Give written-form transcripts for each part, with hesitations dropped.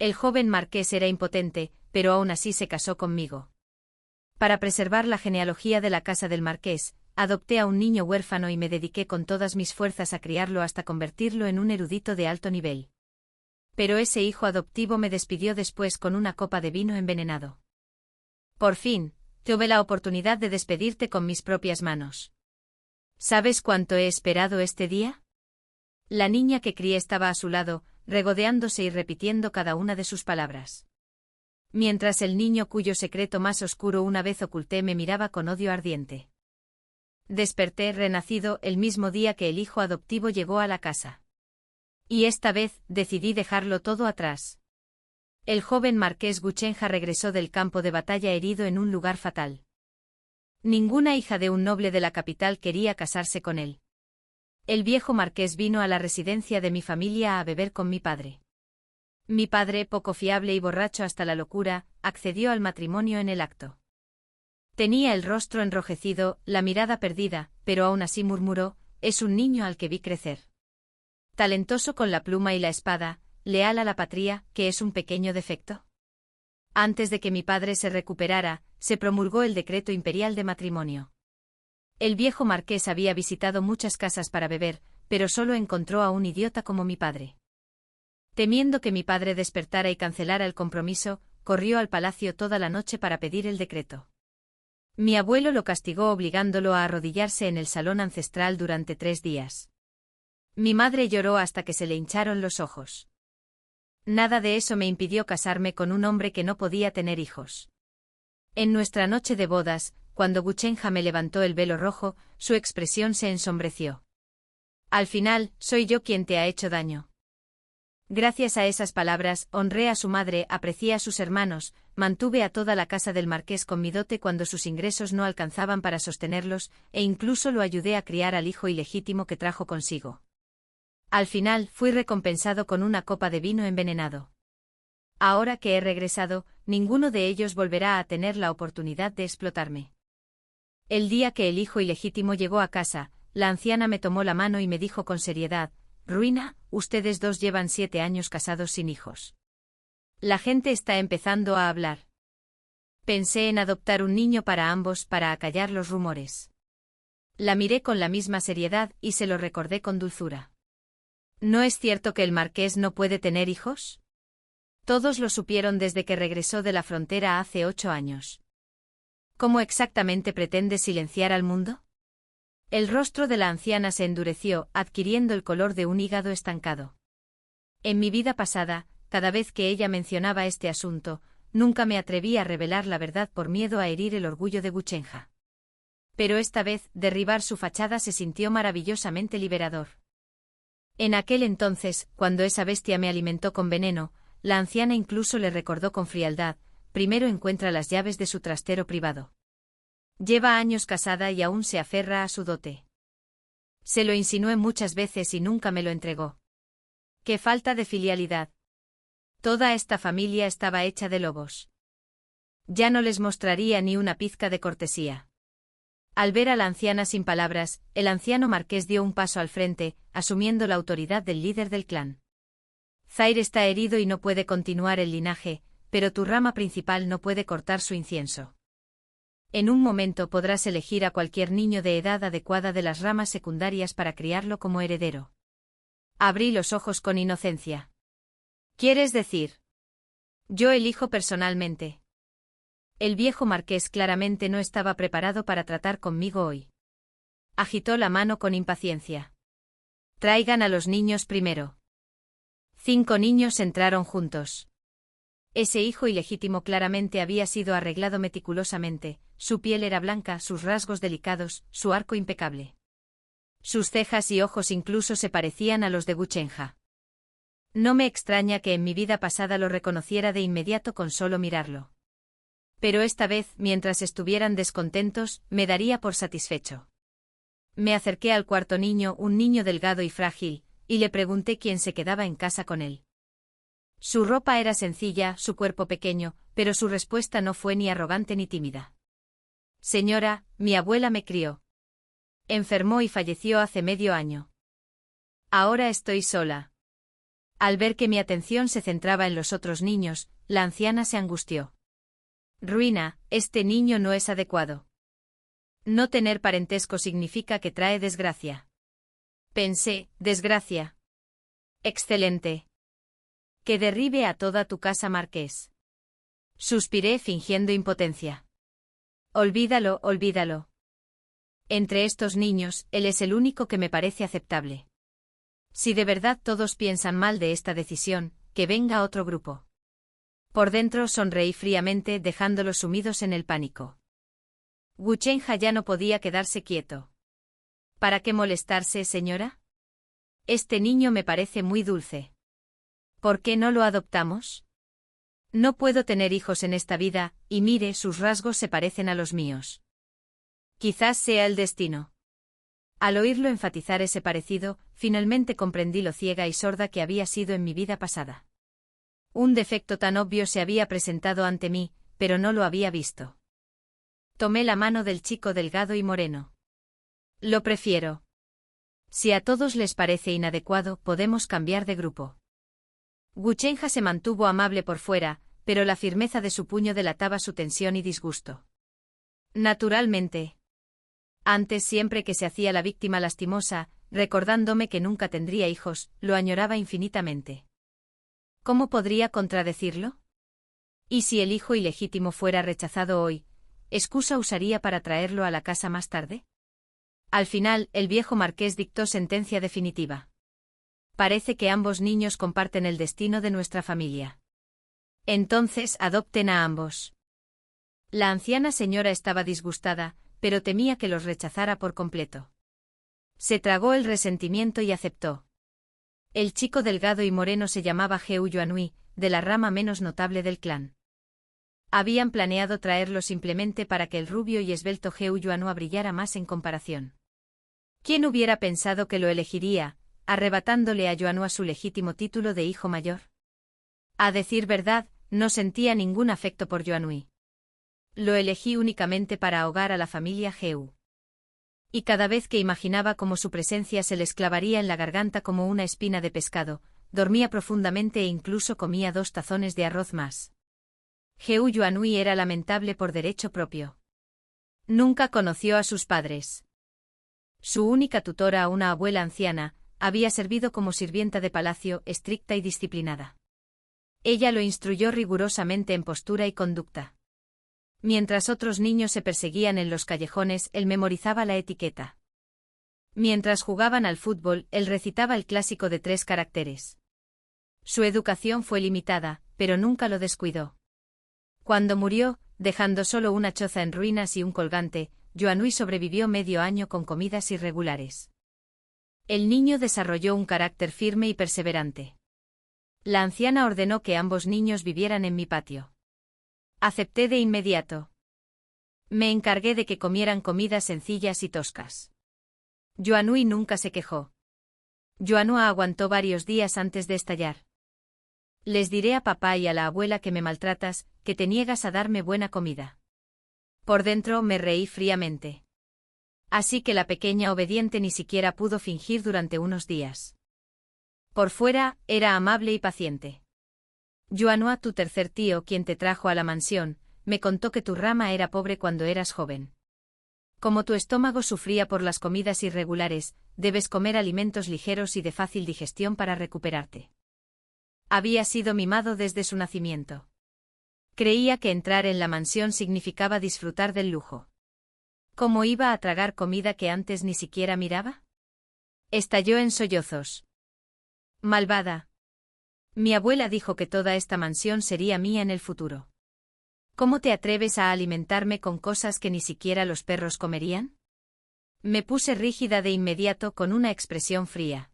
El joven marqués era impotente, pero aún así se casó conmigo. Para preservar la genealogía de la casa del marqués, adopté a un niño huérfano y me dediqué con todas mis fuerzas a criarlo hasta convertirlo en un erudito de alto nivel. Pero ese hijo adoptivo me despidió después con una copa de vino envenenado. Por fin, tuve la oportunidad de despedirte con mis propias manos. ¿Sabes cuánto he esperado este día? La niña que crié estaba a su lado, regodeándose y repitiendo cada una de sus palabras. Mientras el niño cuyo secreto más oscuro una vez oculté me miraba con odio ardiente. Desperté renacido el mismo día que el hijo adoptivo llegó a la casa. Y esta vez decidí dejarlo todo atrás. El joven marqués Guchenja regresó del campo de batalla herido en un lugar fatal. Ninguna hija de un noble de la capital quería casarse con él. El viejo marqués vino a la residencia de mi familia a beber con mi padre. Mi padre, poco fiable y borracho hasta la locura, accedió al matrimonio en el acto. Tenía el rostro enrojecido, la mirada perdida, pero aún así murmuró: «Es un niño al que vi crecer. Talentoso con la pluma y la espada, leal a la patria, ¿qué es un pequeño defecto?». Antes de que mi padre se recuperara, se promulgó el decreto imperial de matrimonio. El viejo marqués había visitado muchas casas para beber, pero solo encontró a un idiota como mi padre. Temiendo que mi padre despertara y cancelara el compromiso, corrió al palacio toda la noche para pedir el decreto. Mi abuelo lo castigó obligándolo a arrodillarse en el salón ancestral durante 3 días. Mi madre lloró hasta que se le hincharon los ojos. Nada de eso me impidió casarme con un hombre que no podía tener hijos. En nuestra noche de bodas, cuando Guchenja me levantó el velo rojo, su expresión se ensombreció. «Al final, soy yo quien te ha hecho daño». Gracias a esas palabras, honré a su madre, aprecié a sus hermanos, mantuve a toda la casa del marqués con mi dote cuando sus ingresos no alcanzaban para sostenerlos, e incluso lo ayudé a criar al hijo ilegítimo que trajo consigo. Al final, fui recompensado con una copa de vino envenenado. Ahora que he regresado, ninguno de ellos volverá a tener la oportunidad de explotarme. El día que el hijo ilegítimo llegó a casa, la anciana me tomó la mano y me dijo con seriedad: «Ruina, ustedes dos llevan 7 años casados sin hijos. La gente está empezando a hablar. Pensé en adoptar un niño para ambos para acallar los rumores». La miré con la misma seriedad y se lo recordé con dulzura. «¿No es cierto que el marqués no puede tener hijos? Todos lo supieron desde que regresó de la frontera hace 8 años. ¿Cómo exactamente pretende silenciar al mundo?». El rostro de la anciana se endureció, adquiriendo el color de un hígado estancado. En mi vida pasada, cada vez que ella mencionaba este asunto, nunca me atreví a revelar la verdad por miedo a herir el orgullo de Guchenja. Pero esta vez, derribar su fachada se sintió maravillosamente liberador. En aquel entonces, cuando esa bestia me alimentó con veneno, la anciana incluso le recordó con frialdad: «Primero encuentra las llaves de su trastero privado». Lleva años casada y aún se aferra a su dote. Se lo insinué muchas veces y nunca me lo entregó. ¡Qué falta de filialidad! Toda esta familia estaba hecha de lobos. Ya no les mostraría ni una pizca de cortesía. Al ver a la anciana sin palabras, el anciano marqués dio un paso al frente, asumiendo la autoridad del líder del clan. «Zaire está herido y no puede continuar el linaje, pero tu rama principal no puede cortar su incienso. En un momento podrás elegir a cualquier niño de edad adecuada de las ramas secundarias para criarlo como heredero». Abrí los ojos con inocencia. «¿Quieres decir? Yo elijo personalmente». El viejo marqués claramente no estaba preparado para tratar conmigo hoy. Agitó la mano con impaciencia. «Traigan a los niños primero». 5 niños entraron juntos. Ese hijo ilegítimo claramente había sido arreglado meticulosamente, su piel era blanca, sus rasgos delicados, su arco impecable. Sus cejas y ojos incluso se parecían a los de Guchenja. No me extraña que en mi vida pasada lo reconociera de inmediato con solo mirarlo. Pero esta vez, mientras estuvieran descontentos, me daría por satisfecho. Me acerqué al cuarto niño, un niño delgado y frágil, y le pregunté quién se quedaba en casa con él. Su ropa era sencilla, su cuerpo pequeño, pero su respuesta no fue ni arrogante ni tímida. «Señora, mi abuela me crió. Enfermó y falleció hace medio año. Ahora estoy sola. Al ver que mi atención se centraba en los otros niños, la anciana se angustió. Ruina, este niño no es adecuado. No tener parentesco significa que trae desgracia. Pensé, desgracia. Excelente. Que derribe a toda tu casa, Marqués. Suspiré fingiendo impotencia. Olvídalo, olvídalo. Entre estos niños, él es el único que me parece aceptable. Si de verdad todos piensan mal de esta decisión, que venga otro grupo. Por dentro sonreí fríamente, dejándolos sumidos en el pánico. Guchenja ya no podía quedarse quieto. ¿Para qué molestarse, señora? Este niño me parece muy dulce. ¿Por qué no lo adoptamos? No puedo tener hijos en esta vida, y mire, sus rasgos se parecen a los míos. Quizás sea el destino. Al oírlo enfatizar ese parecido, finalmente comprendí lo ciega y sorda que había sido en mi vida pasada. Un defecto tan obvio se había presentado ante mí, pero no lo había visto. Tomé la mano del chico delgado y moreno. Lo prefiero. Si a todos les parece inadecuado, podemos cambiar de grupo. Guchenja se mantuvo amable por fuera, pero la firmeza de su puño delataba su tensión y disgusto. Naturalmente. Antes, siempre que se hacía la víctima lastimosa, recordándome que nunca tendría hijos, lo añoraba infinitamente. ¿Cómo podría contradecirlo? ¿Y si el hijo ilegítimo fuera rechazado hoy, excusa usaría para traerlo a la casa más tarde? Al final, el viejo marqués dictó sentencia definitiva. Parece que ambos niños comparten el destino de nuestra familia. Entonces, adopten a ambos. La anciana señora estaba disgustada, pero temía que los rechazara por completo. Se tragó el resentimiento y aceptó. El chico delgado y moreno se llamaba Heu Yuanhui, de la rama menos notable del clan. Habían planeado traerlo simplemente para que el rubio y esbelto Heu Yuanhui brillara más en comparación. ¿Quién hubiera pensado que lo elegiría, arrebatándole a Yuanhui su legítimo título de hijo mayor? A decir verdad, no sentía ningún afecto por Yuanhui. Lo elegí únicamente para ahogar a la familia Heu. Y cada vez que imaginaba cómo su presencia se les clavaría en la garganta como una espina de pescado, dormía profundamente e incluso comía 2 tazones de arroz más. Heu Yuanhui era lamentable por derecho propio. Nunca conoció a sus padres. Su única tutora, una abuela anciana, había servido como sirvienta de palacio, estricta y disciplinada. Ella lo instruyó rigurosamente en postura y conducta. Mientras otros niños se perseguían en los callejones, él memorizaba la etiqueta. Mientras jugaban al fútbol, él recitaba el clásico de 3 caracteres. Su educación fue limitada, pero nunca lo descuidó. Cuando murió, dejando solo una choza en ruinas y un colgante, Yuanhui sobrevivió medio año con comidas irregulares. El niño desarrolló un carácter firme y perseverante. La anciana ordenó que ambos niños vivieran en mi patio. Acepté de inmediato. Me encargué de que comieran comidas sencillas y toscas. Yuanhui nunca se quejó. Yuanhui aguantó varios días antes de estallar. Les diré a papá y a la abuela que me maltratas, que te niegas a darme buena comida. Por dentro me reí fríamente. Así que la pequeña obediente ni siquiera pudo fingir durante unos días. Por fuera, era amable y paciente. Yuanhui, tu tercer tío, quien te trajo a la mansión, me contó que tu rama era pobre cuando eras joven. Como tu estómago sufría por las comidas irregulares, debes comer alimentos ligeros y de fácil digestión para recuperarte. Había sido mimado desde su nacimiento. Creía que entrar en la mansión significaba disfrutar del lujo. ¿Cómo iba a tragar comida que antes ni siquiera miraba? Estalló en sollozos. Malvada. Mi abuela dijo que toda esta mansión sería mía en el futuro. ¿Cómo te atreves a alimentarme con cosas que ni siquiera los perros comerían? Me puse rígida de inmediato con una expresión fría.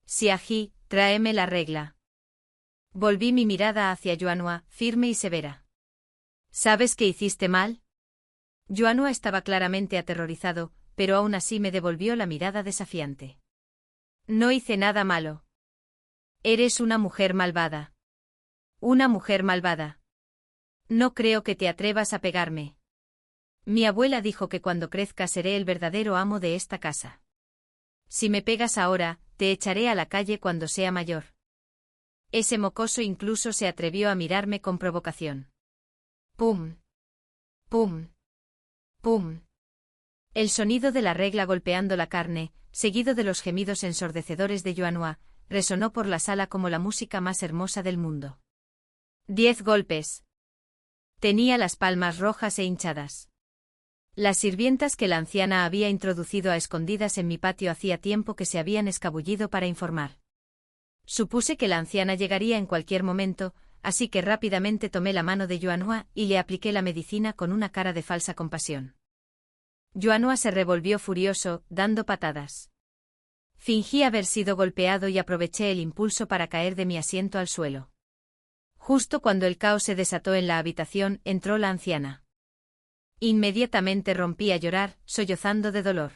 Siaji, tráeme la regla. Volví mi mirada hacia Yuanhui, firme y severa. ¿Sabes que hiciste mal? Yuanhui estaba claramente aterrorizado, pero aún así me devolvió la mirada desafiante. No hice nada malo. Eres una mujer malvada. Una mujer malvada. No creo que te atrevas a pegarme. Mi abuela dijo que cuando crezca seré el verdadero amo de esta casa. Si me pegas ahora, te echaré a la calle cuando sea mayor. Ese mocoso incluso se atrevió a mirarme con provocación. Pum. Pum. Pum. El sonido de la regla golpeando la carne, seguido de los gemidos ensordecedores de Yuanhua, resonó por la sala como la música más hermosa del mundo. 10 golpes. Tenía las palmas rojas e hinchadas. Las sirvientas que la anciana había introducido a escondidas en mi patio hacía tiempo que se habían escabullido para informar. Supuse que la anciana llegaría en cualquier momento, así que rápidamente tomé la mano de Yuanhua y le apliqué la medicina con una cara de falsa compasión. Yuanhua se revolvió furioso, dando patadas. Fingí haber sido golpeado y aproveché el impulso para caer de mi asiento al suelo. Justo cuando el caos se desató en la habitación, entró la anciana. Inmediatamente rompí a llorar, sollozando de dolor.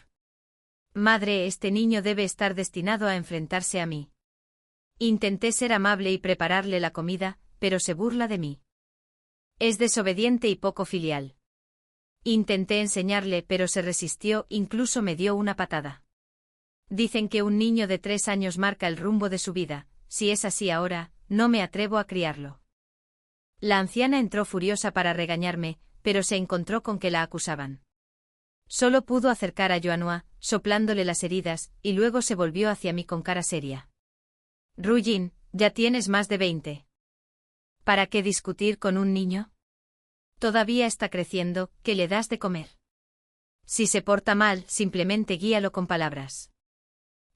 Madre, este niño debe estar destinado a enfrentarse a mí. Intenté ser amable y prepararle la comida, pero se burla de mí. Es desobediente y poco filial. Intenté enseñarle, pero se resistió, incluso me dio una patada. Dicen que un niño de 3 años marca el rumbo de su vida. Si es así ahora, no me atrevo a criarlo. La anciana entró furiosa para regañarme, pero se encontró con que la acusaban. Solo pudo acercar a Yuanhua, soplándole las heridas, y luego se volvió hacia mí con cara seria. Rujin, ya tienes más de 20. ¿Para qué discutir con un niño? Todavía está creciendo, ¿qué le das de comer? Si se porta mal, simplemente guíalo con palabras.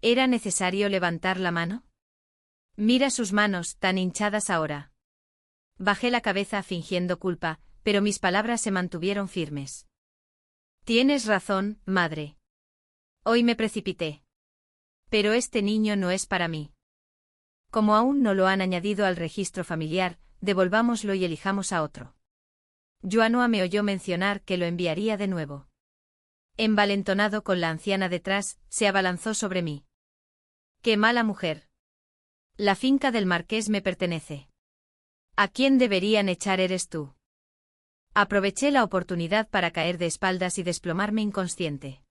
¿Era necesario levantar la mano? Mira sus manos, tan hinchadas ahora. Bajé la cabeza fingiendo culpa, pero mis palabras se mantuvieron firmes. Tienes razón, madre. Hoy me precipité. Pero este niño no es para mí. Como aún no lo han añadido al registro familiar, devolvámoslo y elijamos a otro. Yuanhua me oyó mencionar que lo enviaría de nuevo. Envalentonado con la anciana detrás, se abalanzó sobre mí. ¡Qué mala mujer! La finca del marqués me pertenece. ¿A quién deberían echar eres tú? Aproveché la oportunidad para caer de espaldas y desplomarme inconsciente.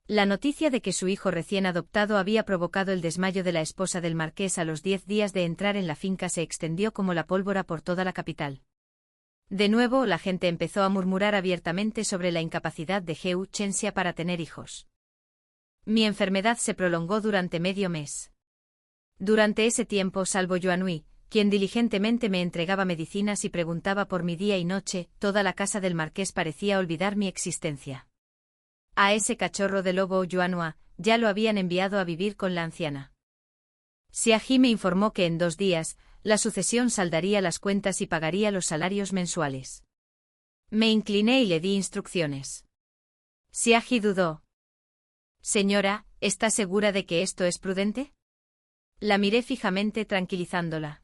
La noticia de que su hijo recién adoptado había provocado el desmayo de la esposa del marqués a los 10 días de entrar en la finca se extendió como la pólvora por toda la capital. De nuevo, la gente empezó a murmurar abiertamente sobre la incapacidad de Heu Chenxia para tener hijos. Mi enfermedad se prolongó durante medio mes. Durante ese tiempo, salvo Yuanhui, quien diligentemente me entregaba medicinas y preguntaba por mi día y noche, toda la casa del marqués parecía olvidar mi existencia. A ese cachorro de lobo Yuanhua, ya lo habían enviado a vivir con la anciana. Xiaji me informó que en 2 días, la sucesión saldaría las cuentas y pagaría los salarios mensuales. Me incliné y le di instrucciones. Xiaji dudó. Señora, ¿está segura de que esto es prudente? La miré fijamente tranquilizándola.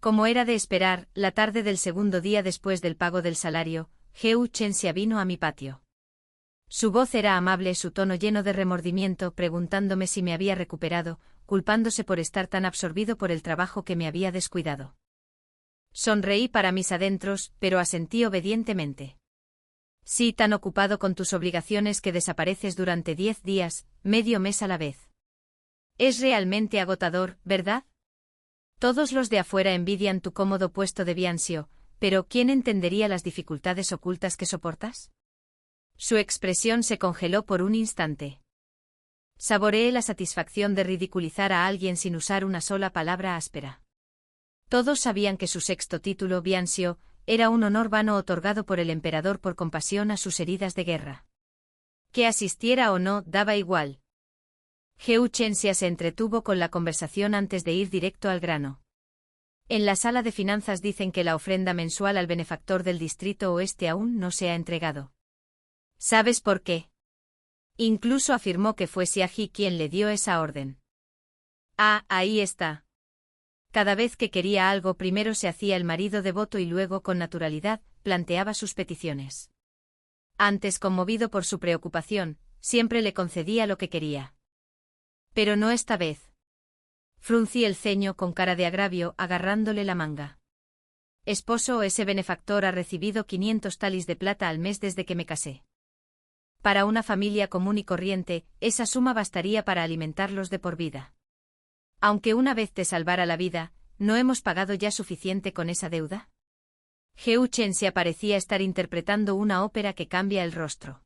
Como era de esperar, la tarde del segundo día después del pago del salario, Heu Chenxia vino a mi patio. Su voz era amable, su tono lleno de remordimiento, preguntándome si me había recuperado, culpándose por estar tan absorbido por el trabajo que me había descuidado. Sonreí para mis adentros, pero asentí obedientemente. Sí, tan ocupado con tus obligaciones que desapareces durante 10 días, medio mes a la vez. Es realmente agotador, ¿verdad? Todos los de afuera envidian tu cómodo puesto de Bianxio, pero ¿quién entendería las dificultades ocultas que soportas? Su expresión se congeló por un instante. Saboreé la satisfacción de ridiculizar a alguien sin usar una sola palabra áspera. Todos sabían que su 6º título, Bianxio, era un honor vano otorgado por el emperador por compasión a sus heridas de guerra. Que asistiera o no, daba igual. Heu Chenxia se entretuvo con la conversación antes de ir directo al grano. En la sala de finanzas dicen que la ofrenda mensual al benefactor del distrito oeste aún no se ha entregado. ¿Sabes por qué? Incluso afirmó que fue Xiaji quien le dio esa orden. Ah, ahí está. Cada vez que quería algo primero se hacía el marido devoto y luego con naturalidad planteaba sus peticiones. Antes, conmovido por su preocupación, siempre le concedía lo que quería. Pero no esta vez. Fruncí el ceño con cara de agravio, agarrándole la manga. Esposo, ese benefactor ha recibido 500 talis de plata al mes desde que me casé. Para una familia común y corriente, esa suma bastaría para alimentarlos de por vida. Aunque una vez te salvara la vida, ¿no hemos pagado ya suficiente con esa deuda? Heu Chen parecía estar interpretando una ópera que cambia el rostro.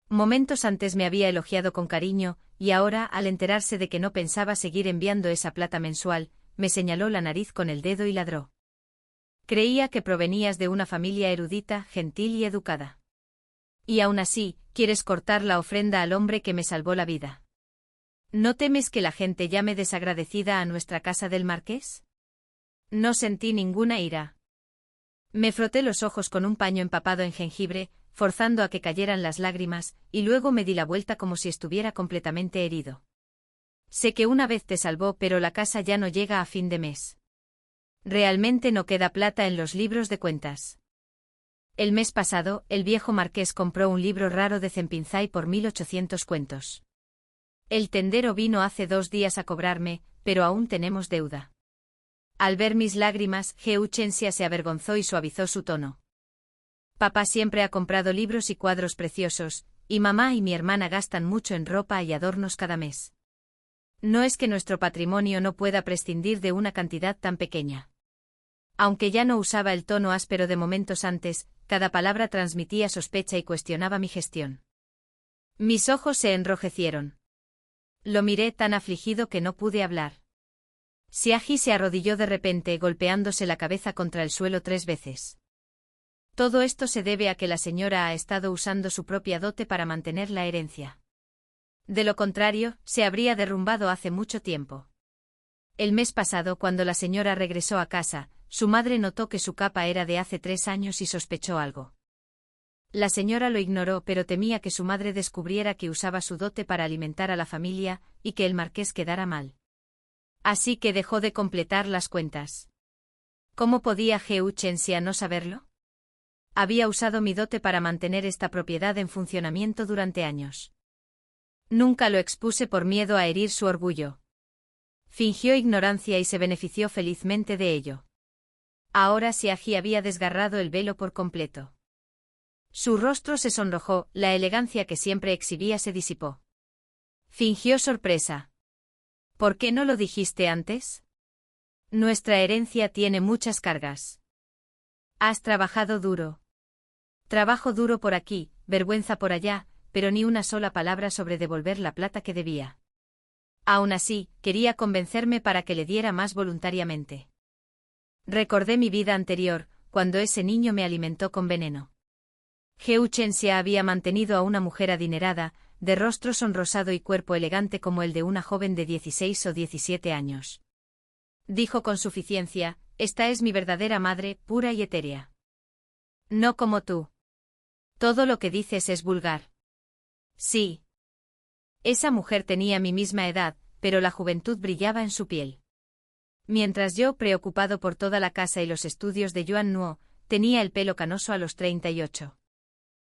Momentos antes me había elogiado con cariño, y ahora, al enterarse de que no pensaba seguir enviando esa plata mensual, me señaló la nariz con el dedo y ladró. Creía que provenías de una familia erudita, gentil y educada. Y aún así, quieres cortar la ofrenda al hombre que me salvó la vida. ¿No temes que la gente llame desagradecida a nuestra casa del marqués? No sentí ninguna ira. Me froté los ojos con un paño empapado en jengibre, forzando a que cayeran las lágrimas, y luego me di la vuelta como si estuviera completamente herido. Sé que una vez te salvó, pero la casa ya no llega a fin de mes. Realmente no queda plata en los libros de cuentas. El mes pasado, el viejo marqués compró un libro raro de Zempinzai por 1800 cuentos. El tendero vino hace 2 días a cobrarme, pero aún tenemos deuda. Al ver mis lágrimas, Heu Chen se avergonzó y suavizó su tono. Papá siempre ha comprado libros y cuadros preciosos, y mamá y mi hermana gastan mucho en ropa y adornos cada mes. No es que nuestro patrimonio no pueda prescindir de una cantidad tan pequeña. Aunque ya no usaba el tono áspero de momentos antes, cada palabra transmitía sospecha y cuestionaba mi gestión. Mis ojos se enrojecieron. Lo miré tan afligido que no pude hablar. Xiaji se arrodilló de repente, golpeándose la cabeza contra el suelo 3 veces. Todo esto se debe a que la señora ha estado usando su propia dote para mantener la herencia. De lo contrario, se habría derrumbado hace mucho tiempo. El mes pasado, cuando la señora regresó a casa, su madre notó que su capa era de hace 3 años y sospechó algo. La señora lo ignoró, pero temía que su madre descubriera que usaba su dote para alimentar a la familia, y que el marqués quedara mal. Así que dejó de completar las cuentas. ¿Cómo podía Heu Chen no saberlo? Había usado mi dote para mantener esta propiedad en funcionamiento durante años. Nunca lo expuse por miedo a herir su orgullo. Fingió ignorancia y se benefició felizmente de ello. Ahora Xiaji había desgarrado el velo por completo. Su rostro se sonrojó, la elegancia que siempre exhibía se disipó. Fingió sorpresa. ¿Por qué no lo dijiste antes? Nuestra herencia tiene muchas cargas. Has trabajado duro. Trabajo duro por aquí, vergüenza por allá, pero ni una sola palabra sobre devolver la plata que debía. Aún así, quería convencerme para que le diera más voluntariamente. Recordé mi vida anterior, cuando ese niño me alimentó con veneno. Heu Chen había mantenido a una mujer adinerada, de rostro sonrosado y cuerpo elegante como el de una joven de 16 o 17 años. Dijo con suficiencia, esta es mi verdadera madre, pura y etérea. No como tú. Todo lo que dices es vulgar. Sí. Esa mujer tenía mi misma edad, pero la juventud brillaba en su piel. Mientras yo, preocupado por toda la casa y los estudios de Yuan Nuo, tenía el pelo canoso a los 38.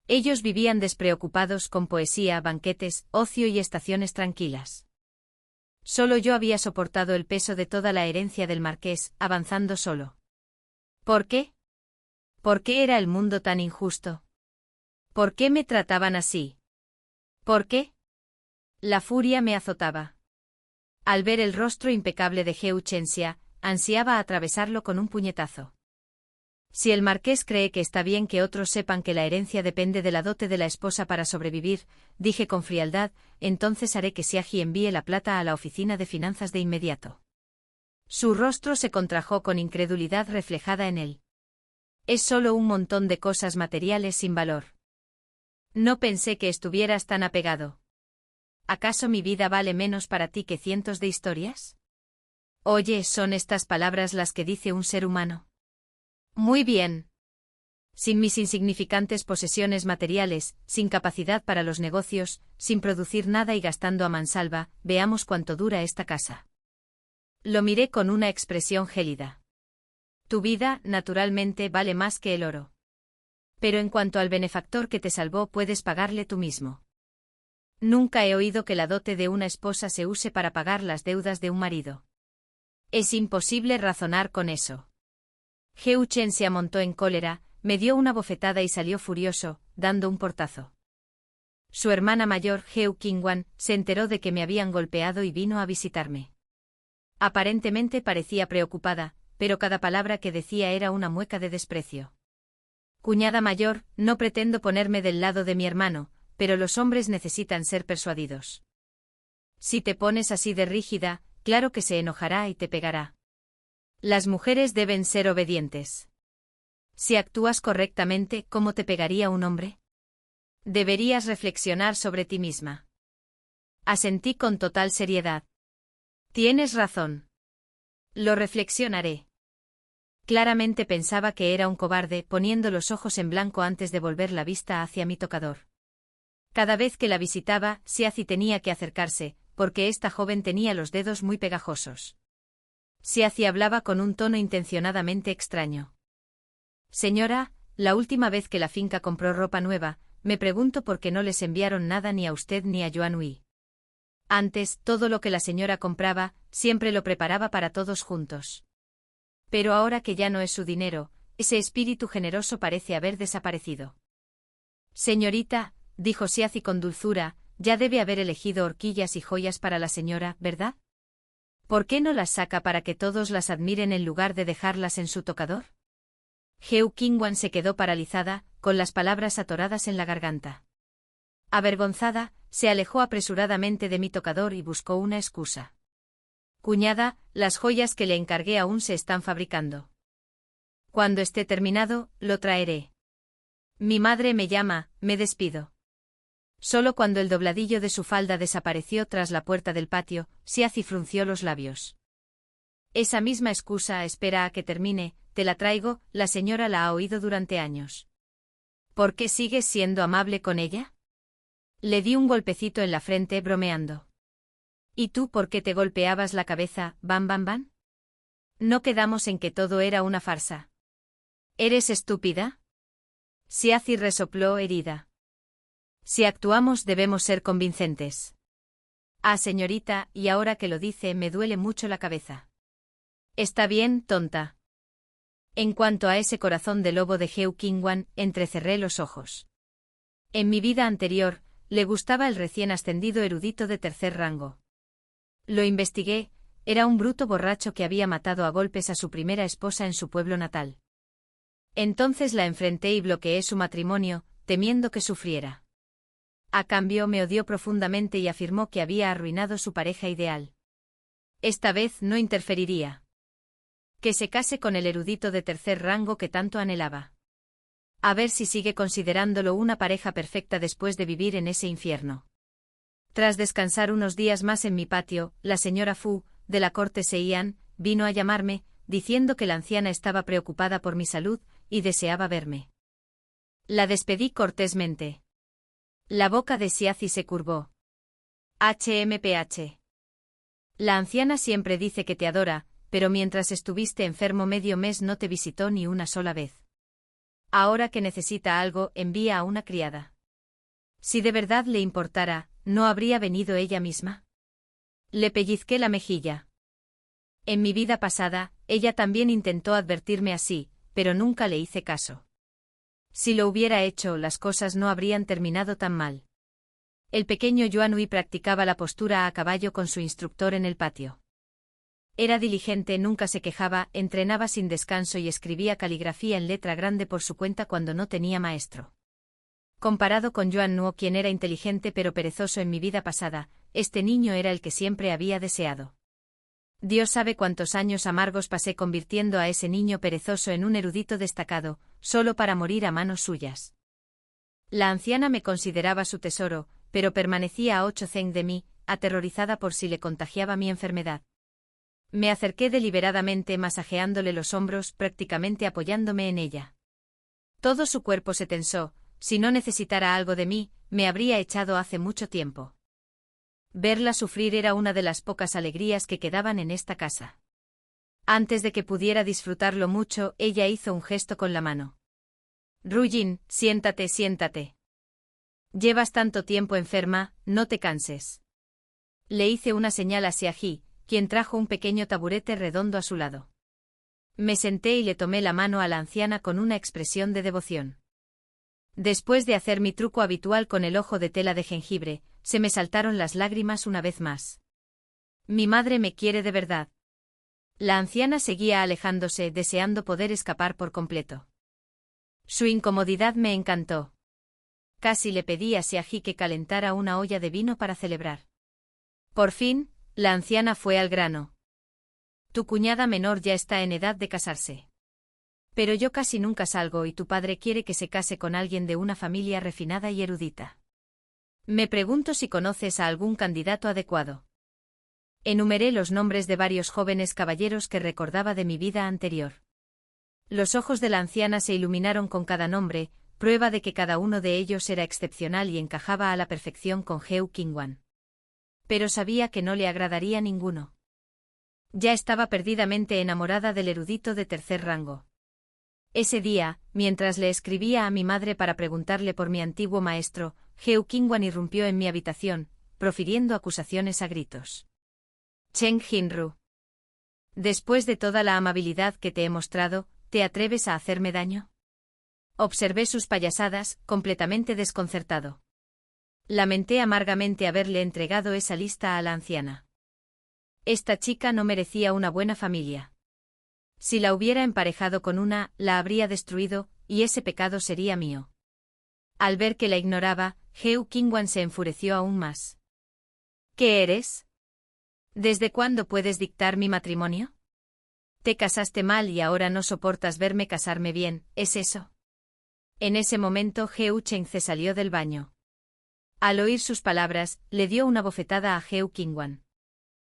Ellos vivían despreocupados con poesía, banquetes, ocio y estaciones tranquilas. Solo yo había soportado el peso de toda la herencia del marqués, avanzando solo. ¿Por qué? ¿Por qué era el mundo tan injusto? ¿Por qué me trataban así? ¿Por qué? La furia me azotaba. Al ver el rostro impecable de Heu Chen, ansiaba atravesarlo con un puñetazo. Si el marqués cree que está bien que otros sepan que la herencia depende de la dote de la esposa para sobrevivir, dije con frialdad, entonces haré que Xiaji envíe la plata a la oficina de finanzas de inmediato. Su rostro se contrajo con incredulidad reflejada en él. Es solo un montón de cosas materiales sin valor. No pensé que estuvieras tan apegado. ¿Acaso mi vida vale menos para ti que cientos de historias? Oye, ¿son estas palabras las que dice un ser humano? Muy bien. Sin mis insignificantes posesiones materiales, sin capacidad para los negocios, sin producir nada y gastando a mansalva, veamos cuánto dura esta casa. Lo miré con una expresión gélida. Tu vida, naturalmente, vale más que el oro. Pero en cuanto al benefactor que te salvó, puedes pagarle tú mismo. Nunca he oído que la dote de una esposa se use para pagar las deudas de un marido. Es imposible razonar con eso. Heu Chen se amontó en cólera, me dio una bofetada y salió furioso, dando un portazo. Su hermana mayor, Heu Qingwan, se enteró de que me habían golpeado y vino a visitarme. Aparentemente parecía preocupada, pero cada palabra que decía era una mueca de desprecio. Cuñada mayor, no pretendo ponerme del lado de mi hermano, pero los hombres necesitan ser persuadidos. Si te pones así de rígida, claro que se enojará y te pegará. Las mujeres deben ser obedientes. Si actúas correctamente, ¿cómo te pegaría un hombre? Deberías reflexionar sobre ti misma. Asentí con total seriedad. Tienes razón. Lo reflexionaré. Claramente pensaba que era un cobarde, poniendo los ojos en blanco antes de volver la vista hacia mi tocador. Cada vez que la visitaba, Siazi tenía que acercarse, porque esta joven tenía los dedos muy pegajosos. Siazi hablaba con un tono intencionadamente extraño. Señora, la última vez que la finca compró ropa nueva, me pregunto por qué no les enviaron nada ni a usted ni a Yuanhui. Antes, todo lo que la señora compraba, siempre lo preparaba para todos juntos. Pero ahora que ya no es su dinero, ese espíritu generoso parece haber desaparecido. Señorita, dijo Siazi con dulzura, ya debe haber elegido horquillas y joyas para la señora, ¿verdad? ¿Por qué no las saca para que todos las admiren en lugar de dejarlas en su tocador? Heu Qingwan se quedó paralizada, con las palabras atoradas en la garganta. Avergonzada, se alejó apresuradamente de mi tocador y buscó una excusa. Cuñada, las joyas que le encargué aún se están fabricando. Cuando esté terminado, lo traeré. Mi madre me llama, me despido. Solo cuando el dobladillo de su falda desapareció tras la puerta del patio, Siazi frunció los labios. Esa misma excusa espera a que termine, te la traigo, la señora la ha oído durante años. ¿Por qué sigues siendo amable con ella? Le di un golpecito en la frente bromeando. ¿Y tú por qué te golpeabas la cabeza, Bam Bam Bam? ¿No quedamos en que todo era una farsa? ¿Eres estúpida? Siazi resopló herida. Si actuamos debemos ser convincentes. Ah, señorita, y ahora que lo dice me duele mucho la cabeza. Está bien, tonta. En cuanto a ese corazón de lobo de Heu Qingwan, entrecerré los ojos. En mi vida anterior, le gustaba el recién ascendido erudito de tercer rango. Lo investigué, era un bruto borracho que había matado a golpes a su primera esposa en su pueblo natal. Entonces la enfrenté y bloqueé su matrimonio, temiendo que sufriera. A cambio me odió profundamente y afirmó que había arruinado su pareja ideal. Esta vez no interferiría. Que se case con el erudito de tercer rango que tanto anhelaba. A ver si sigue considerándolo una pareja perfecta después de vivir en ese infierno. Tras descansar unos días más en mi patio, la señora Fu, de la corte Seiyan, vino a llamarme, diciendo que la anciana estaba preocupada por mi salud y deseaba verme. La despedí cortésmente. La boca de Siazi se curvó. HMPH. La anciana siempre dice que te adora, pero mientras estuviste enfermo medio mes no te visitó ni una sola vez. Ahora que necesita algo, envía a una criada. Si de verdad le importara, ¿no habría venido ella misma? Le pellizqué la mejilla. En mi vida pasada, ella también intentó advertirme así, pero nunca le hice caso. Si lo hubiera hecho, las cosas no habrían terminado tan mal. El pequeño Yuanhui practicaba la postura a caballo con su instructor en el patio. Era diligente, nunca se quejaba, entrenaba sin descanso y escribía caligrafía en letra grande por su cuenta cuando no tenía maestro. Comparado con Yuan Nuo, quien era inteligente pero perezoso en mi vida pasada, este niño era el que siempre había deseado. Dios sabe cuántos años amargos pasé convirtiendo a ese niño perezoso en un erudito destacado, solo para morir a manos suyas. La anciana me consideraba su tesoro, pero permanecía a 8 zeng de mí, aterrorizada por si le contagiaba mi enfermedad. Me acerqué deliberadamente masajeándole los hombros, prácticamente apoyándome en ella. Todo su cuerpo se tensó, si no necesitara algo de mí, me habría echado hace mucho tiempo. Verla sufrir era una de las pocas alegrías que quedaban en esta casa. Antes de que pudiera disfrutarlo mucho, ella hizo un gesto con la mano. Rujin, siéntate, siéntate. Llevas tanto tiempo enferma, no te canses. Le hice una señal hacia Ji, quien trajo un pequeño taburete redondo a su lado. Me senté y le tomé la mano a la anciana con una expresión de devoción. Después de hacer mi truco habitual con el ojo de tela de jengibre, se me saltaron las lágrimas una vez más. Mi madre me quiere de verdad. La anciana seguía alejándose, deseando poder escapar por completo. Su incomodidad me encantó. Casi le pedí a Seaji que calentara una olla de vino para celebrar. Por fin, la anciana fue al grano. Tu cuñada menor ya está en edad de casarse. Pero yo casi nunca salgo y tu padre quiere que se case con alguien de una familia refinada y erudita. Me pregunto si conoces a algún candidato adecuado. Enumeré los nombres de varios jóvenes caballeros que recordaba de mi vida anterior. Los ojos de la anciana se iluminaron con cada nombre, prueba de que cada uno de ellos era excepcional y encajaba a la perfección con Heu Qingwan. Pero sabía que no le agradaría ninguno. Ya estaba perdidamente enamorada del erudito de tercer rango. Ese día, mientras le escribía a mi madre para preguntarle por mi antiguo maestro, Heu Qingwan irrumpió en mi habitación, profiriendo acusaciones a gritos. Cheng Jinru. Después de toda la amabilidad que te he mostrado, ¿te atreves a hacerme daño? Observé sus payasadas, completamente desconcertado. Lamenté amargamente haberle entregado esa lista a la anciana. Esta chica no merecía una buena familia. Si la hubiera emparejado con una, la habría destruido, y ese pecado sería mío. Al ver que la ignoraba, Heu Qingwan se enfureció aún más. ¿Qué eres? ¿Desde cuándo puedes dictar mi matrimonio? Te casaste mal y ahora no soportas verme casarme bien, ¿es eso? En ese momento Heu Chengce salió del baño. Al oír sus palabras, le dio una bofetada a Heu Qingwan.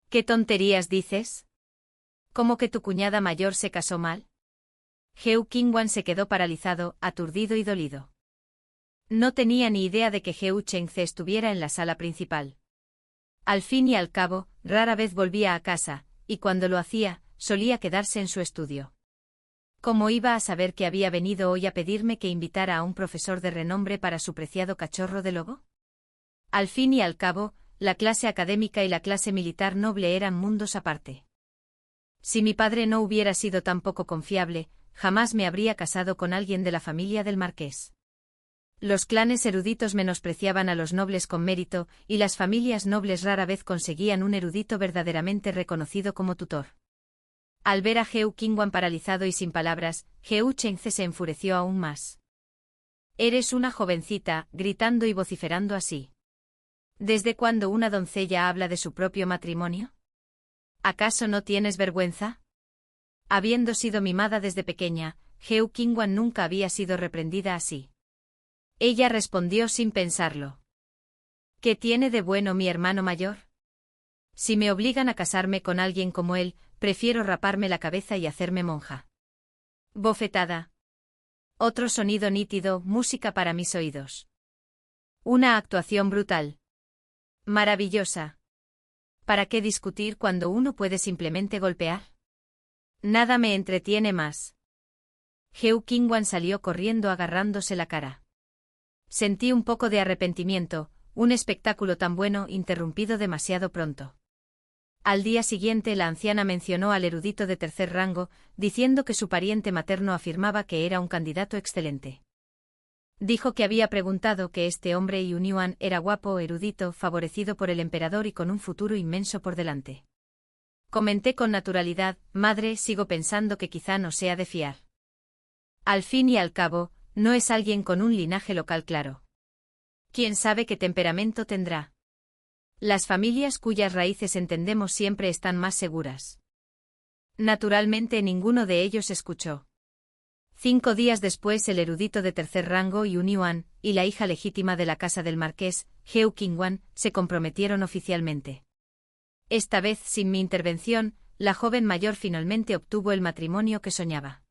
¿Qué tonterías dices? ¿Cómo que tu cuñada mayor se casó mal? Heu Qingwan se quedó paralizado, aturdido y dolido. No tenía ni idea de que Heu Chengce estuviera en la sala principal. Al fin y al cabo, rara vez volvía a casa, y cuando lo hacía, solía quedarse en su estudio. ¿Cómo iba a saber que había venido hoy a pedirme que invitara a un profesor de renombre para su preciado cachorro de lobo? Al fin y al cabo, la clase académica y la clase militar noble eran mundos aparte. Si mi padre no hubiera sido tan poco confiable, jamás me habría casado con alguien de la familia del marqués. Los clanes eruditos menospreciaban a los nobles con mérito, y las familias nobles rara vez conseguían un erudito verdaderamente reconocido como tutor. Al ver a Heu Qingwan paralizado y sin palabras, Heu Chengce se enfureció aún más. Eres una jovencita, gritando y vociferando así. ¿Desde cuándo una doncella habla de su propio matrimonio? ¿Acaso no tienes vergüenza? Habiendo sido mimada desde pequeña, Heu Qingwan nunca había sido reprendida así. Ella respondió sin pensarlo. ¿Qué tiene de bueno mi hermano mayor? Si me obligan a casarme con alguien como él, prefiero raparme la cabeza y hacerme monja. Bofetada. Otro sonido nítido, música para mis oídos. Una actuación brutal. Maravillosa. ¿Para qué discutir cuando uno puede simplemente golpear? Nada me entretiene más. Heu Qingwan salió corriendo agarrándose la cara. Sentí un poco de arrepentimiento, un espectáculo tan bueno interrumpido demasiado pronto. Al día siguiente la anciana mencionó al erudito de tercer rango, diciendo que su pariente materno afirmaba que era un candidato excelente. Dijo que había preguntado que este hombre Yunyuan era guapo, erudito, favorecido por el emperador y con un futuro inmenso por delante. Comenté con naturalidad, madre, sigo pensando que quizá no sea de fiar. Al fin y al cabo, no es alguien con un linaje local claro. ¿Quién sabe qué temperamento tendrá? Las familias cuyas raíces entendemos siempre están más seguras. Naturalmente ninguno de ellos escuchó. 5 días después el erudito de tercer rango Yunyuan, y la hija legítima de la casa del marqués, Heu Qingwan, se comprometieron oficialmente. Esta vez sin mi intervención, la joven mayor finalmente obtuvo el matrimonio que soñaba.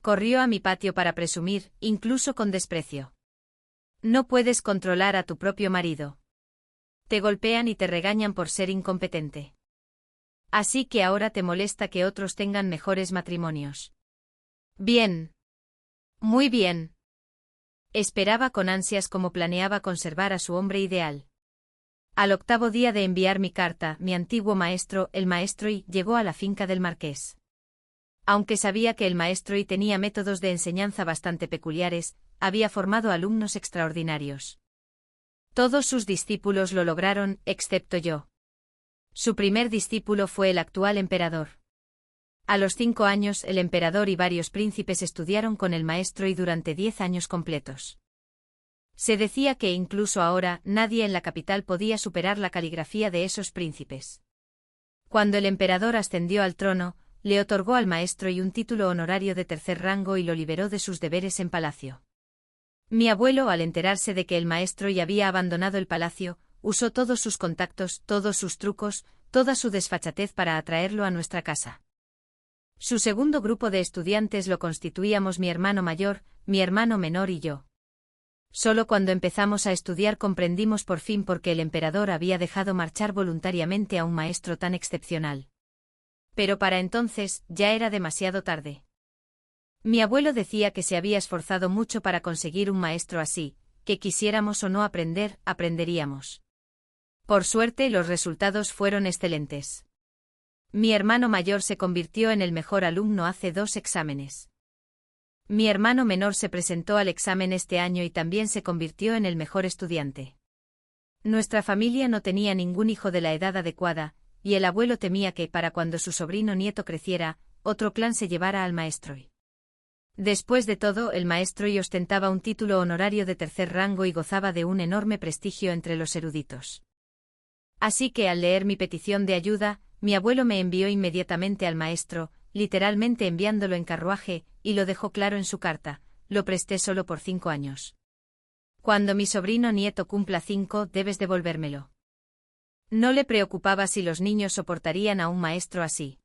Corrió a mi patio para presumir, incluso con desprecio. No puedes controlar a tu propio marido. Te golpean y te regañan por ser incompetente. Así que ahora te molesta que otros tengan mejores matrimonios. Bien. Muy bien. Esperaba con ansias cómo planeaba conservar a su hombre ideal. Al 8º día de enviar mi carta, mi antiguo maestro, el maestro Yi, llegó a la finca del marqués. Aunque sabía que el maestro Yi tenía métodos de enseñanza bastante peculiares, había formado alumnos extraordinarios. Todos sus discípulos lo lograron, excepto yo. Su primer discípulo fue el actual emperador. A los 5 años, el emperador y varios príncipes estudiaron con el maestro y durante 10 años completos. Se decía que incluso ahora, nadie en la capital podía superar la caligrafía de esos príncipes. Cuando el emperador ascendió al trono, le otorgó al maestro y un título honorario de tercer rango y lo liberó de sus deberes en palacio. Mi abuelo, al enterarse de que el maestro ya había abandonado el palacio, usó todos sus contactos, todos sus trucos, toda su desfachatez para atraerlo a nuestra casa. Su segundo grupo de estudiantes lo constituíamos mi hermano mayor, mi hermano menor y yo. Solo cuando empezamos a estudiar comprendimos por fin por qué el emperador había dejado marchar voluntariamente a un maestro tan excepcional. Pero para entonces, ya era demasiado tarde. Mi abuelo decía que se había esforzado mucho para conseguir un maestro así, que quisiéramos o no aprender, aprenderíamos. Por suerte, los resultados fueron excelentes. Mi hermano mayor se convirtió en el mejor alumno hace 2 exámenes. Mi hermano menor se presentó al examen este año y también se convirtió en el mejor estudiante. Nuestra familia no tenía ningún hijo de la edad adecuada, y el abuelo temía que, para cuando su sobrino nieto creciera, otro clan se llevara al maestro. Después de todo, el maestro ostentaba un título honorario de tercer rango y gozaba de un enorme prestigio entre los eruditos. Así que, al leer mi petición de ayuda, mi abuelo me envió inmediatamente al maestro, literalmente enviándolo en carruaje, y lo dejó claro en su carta: lo presté solo por 5 años. Cuando mi sobrino nieto cumpla 5, debes devolvérmelo. No le preocupaba si los niños soportarían a un maestro así.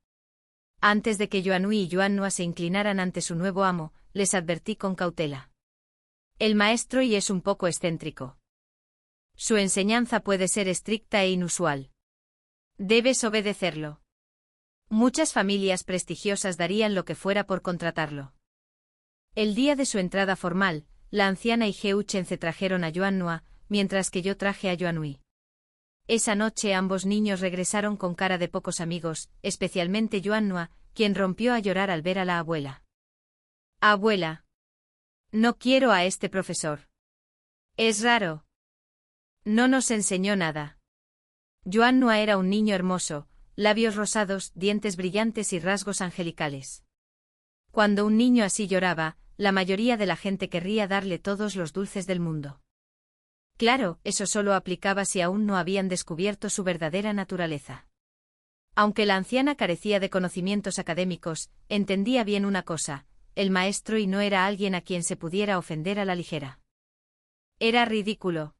Antes de que Yuanhui y Yuannua se inclinaran ante su nuevo amo, les advertí con cautela. El maestro es un poco excéntrico. Su enseñanza puede ser estricta e inusual. Debes obedecerlo. Muchas familias prestigiosas darían lo que fuera por contratarlo. El día de su entrada formal, la anciana y Heu Chenze trajeron a Yuannua, mientras que yo traje a Yuanhui. Esa noche ambos niños regresaron con cara de pocos amigos, especialmente Yuannua, quien rompió a llorar al ver a la abuela. Abuela. No quiero a este profesor. Es raro. No nos enseñó nada. Yuannua era un niño hermoso, labios rosados, dientes brillantes y rasgos angelicales. Cuando un niño así lloraba, la mayoría de la gente querría darle todos los dulces del mundo. Claro, eso solo aplicaba si aún no habían descubierto su verdadera naturaleza. Aunque la anciana carecía de conocimientos académicos, entendía bien una cosa: el maestro no era alguien a quien se pudiera ofender a la ligera. Era ridículo.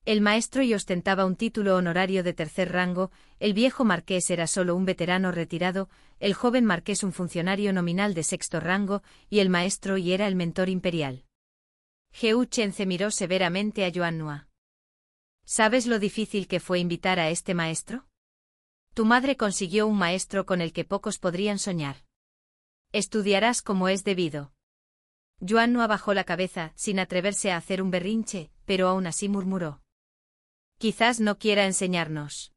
El maestro ostentaba un título honorario de tercer rango, el viejo marqués era solo un veterano retirado, el joven marqués un funcionario nominal de sexto rango, y el maestro era el mentor imperial. Heu Chenze miró severamente a Yuannua. ¿Sabes lo difícil que fue invitar a este maestro? Tu madre consiguió un maestro con el que pocos podrían soñar. Estudiarás como es debido. Yuannua bajó la cabeza, sin atreverse a hacer un berrinche, pero aún así murmuró. Quizás no quiera enseñarnos.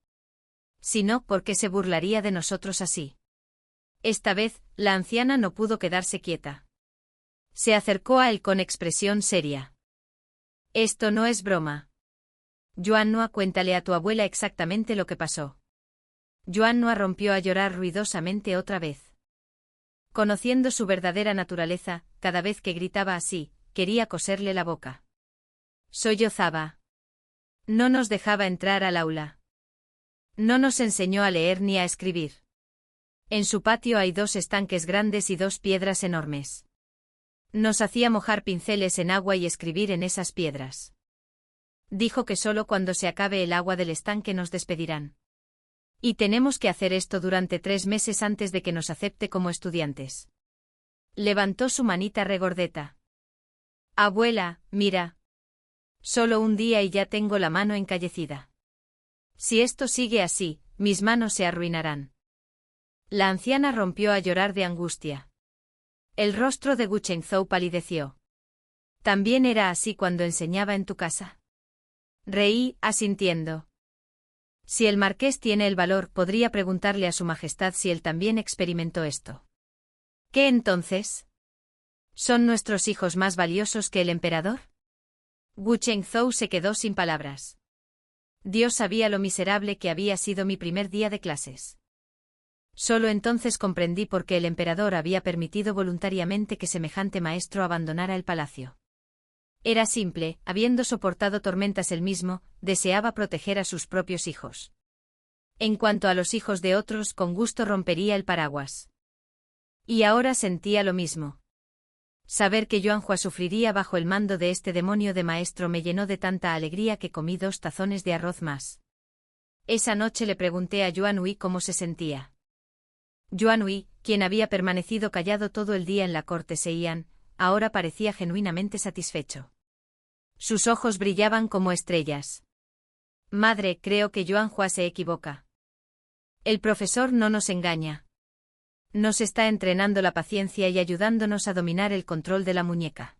Si no, ¿por qué se burlaría de nosotros así? Esta vez, la anciana no pudo quedarse quieta. Se acercó a él con expresión seria. Esto no es broma. Yuannua, cuéntale a tu abuela exactamente lo que pasó. Yuannua rompió a llorar ruidosamente otra vez. Conociendo su verdadera naturaleza, cada vez que gritaba así, quería coserle la boca. Sollozaba. No nos dejaba entrar al aula. No nos enseñó a leer ni a escribir. En su patio hay 2 estanques grandes y 2 piedras enormes. Nos hacía mojar pinceles en agua y escribir en esas piedras. Dijo que solo cuando se acabe el agua del estanque nos despedirán. Y tenemos que hacer esto durante 3 meses antes de que nos acepte como estudiantes. Levantó su manita regordeta. Abuela, mira. Solo un día y ya tengo la mano encallecida. Si esto sigue así, mis manos se arruinarán. La anciana rompió a llorar de angustia. El rostro de Gu Chengzhou palideció. ¿También era así cuando enseñaba en tu casa? Reí, asintiendo. Si el marqués tiene el valor, podría preguntarle a su majestad si él también experimentó esto. ¿Qué entonces? ¿Son nuestros hijos más valiosos que el emperador? Gu Chengzhou se quedó sin palabras. Dios sabía lo miserable que había sido mi primer día de clases. Solo entonces comprendí por qué el emperador había permitido voluntariamente que semejante maestro abandonara el palacio. Era simple, habiendo soportado tormentas él mismo, deseaba proteger a sus propios hijos. En cuanto a los hijos de otros, con gusto rompería el paraguas. Y ahora sentía lo mismo. Saber que Yuanhua sufriría bajo el mando de este demonio de maestro me llenó de tanta alegría que comí 2 tazones de arroz más. Esa noche le pregunté a Yuanhui cómo se sentía. Yuanhui, quien había permanecido callado todo el día en la corte Seian, ahora parecía genuinamente satisfecho. Sus ojos brillaban como estrellas. Madre, creo que Yuanhua se equivoca. El profesor no nos engaña. Nos está entrenando la paciencia y ayudándonos a dominar el control de la muñeca.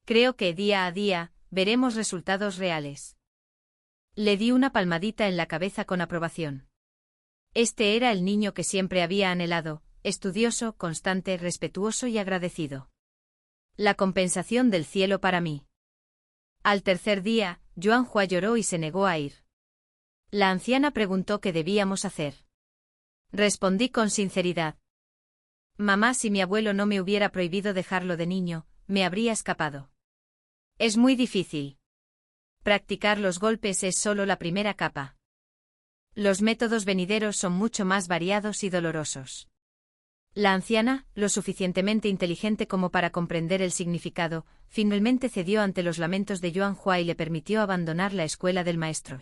Creo que día a día, veremos resultados reales. Le di una palmadita en la cabeza con aprobación. Este era el niño que siempre había anhelado, estudioso, constante, respetuoso y agradecido. La compensación del cielo para mí. Al tercer día, Yuanhua lloró y se negó a ir. La anciana preguntó qué debíamos hacer. Respondí con sinceridad. Mamá, si mi abuelo no me hubiera prohibido dejarlo de niño, me habría escapado. Es muy difícil. Practicar los golpes es solo la primera capa. Los métodos venideros son mucho más variados y dolorosos. La anciana, lo suficientemente inteligente como para comprender el significado, finalmente cedió ante los lamentos de Yuanhua y le permitió abandonar la escuela del maestro.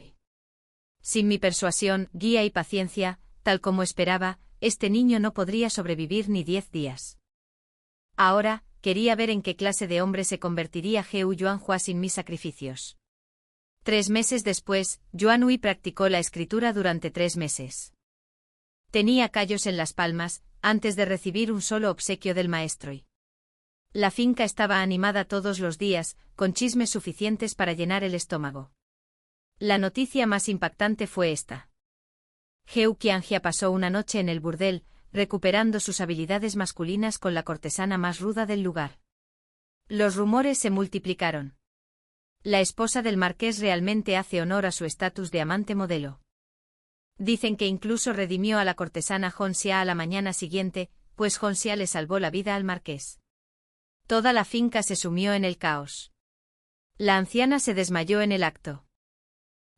Sin mi persuasión, guía y paciencia, tal como esperaba, este niño no podría sobrevivir ni 10 días. Ahora, quería ver en qué clase de hombre se convertiría Heu Yuanhua sin mis sacrificios. 3 meses después, Yuanhui practicó la escritura durante 3 meses. Tenía callos en las palmas, antes de recibir un solo obsequio del maestro. La finca estaba animada todos los días, con chismes suficientes para llenar el estómago. La noticia más impactante fue esta. Heu Qianjia pasó una noche en el burdel, recuperando sus habilidades masculinas con la cortesana más ruda del lugar. Los rumores se multiplicaron. La esposa del marqués realmente hace honor a su estatus de amante modelo. Dicen que incluso redimió a la cortesana Hongxia a la mañana siguiente, pues Hongxia le salvó la vida al marqués. Toda la finca se sumió en el caos. La anciana se desmayó en el acto.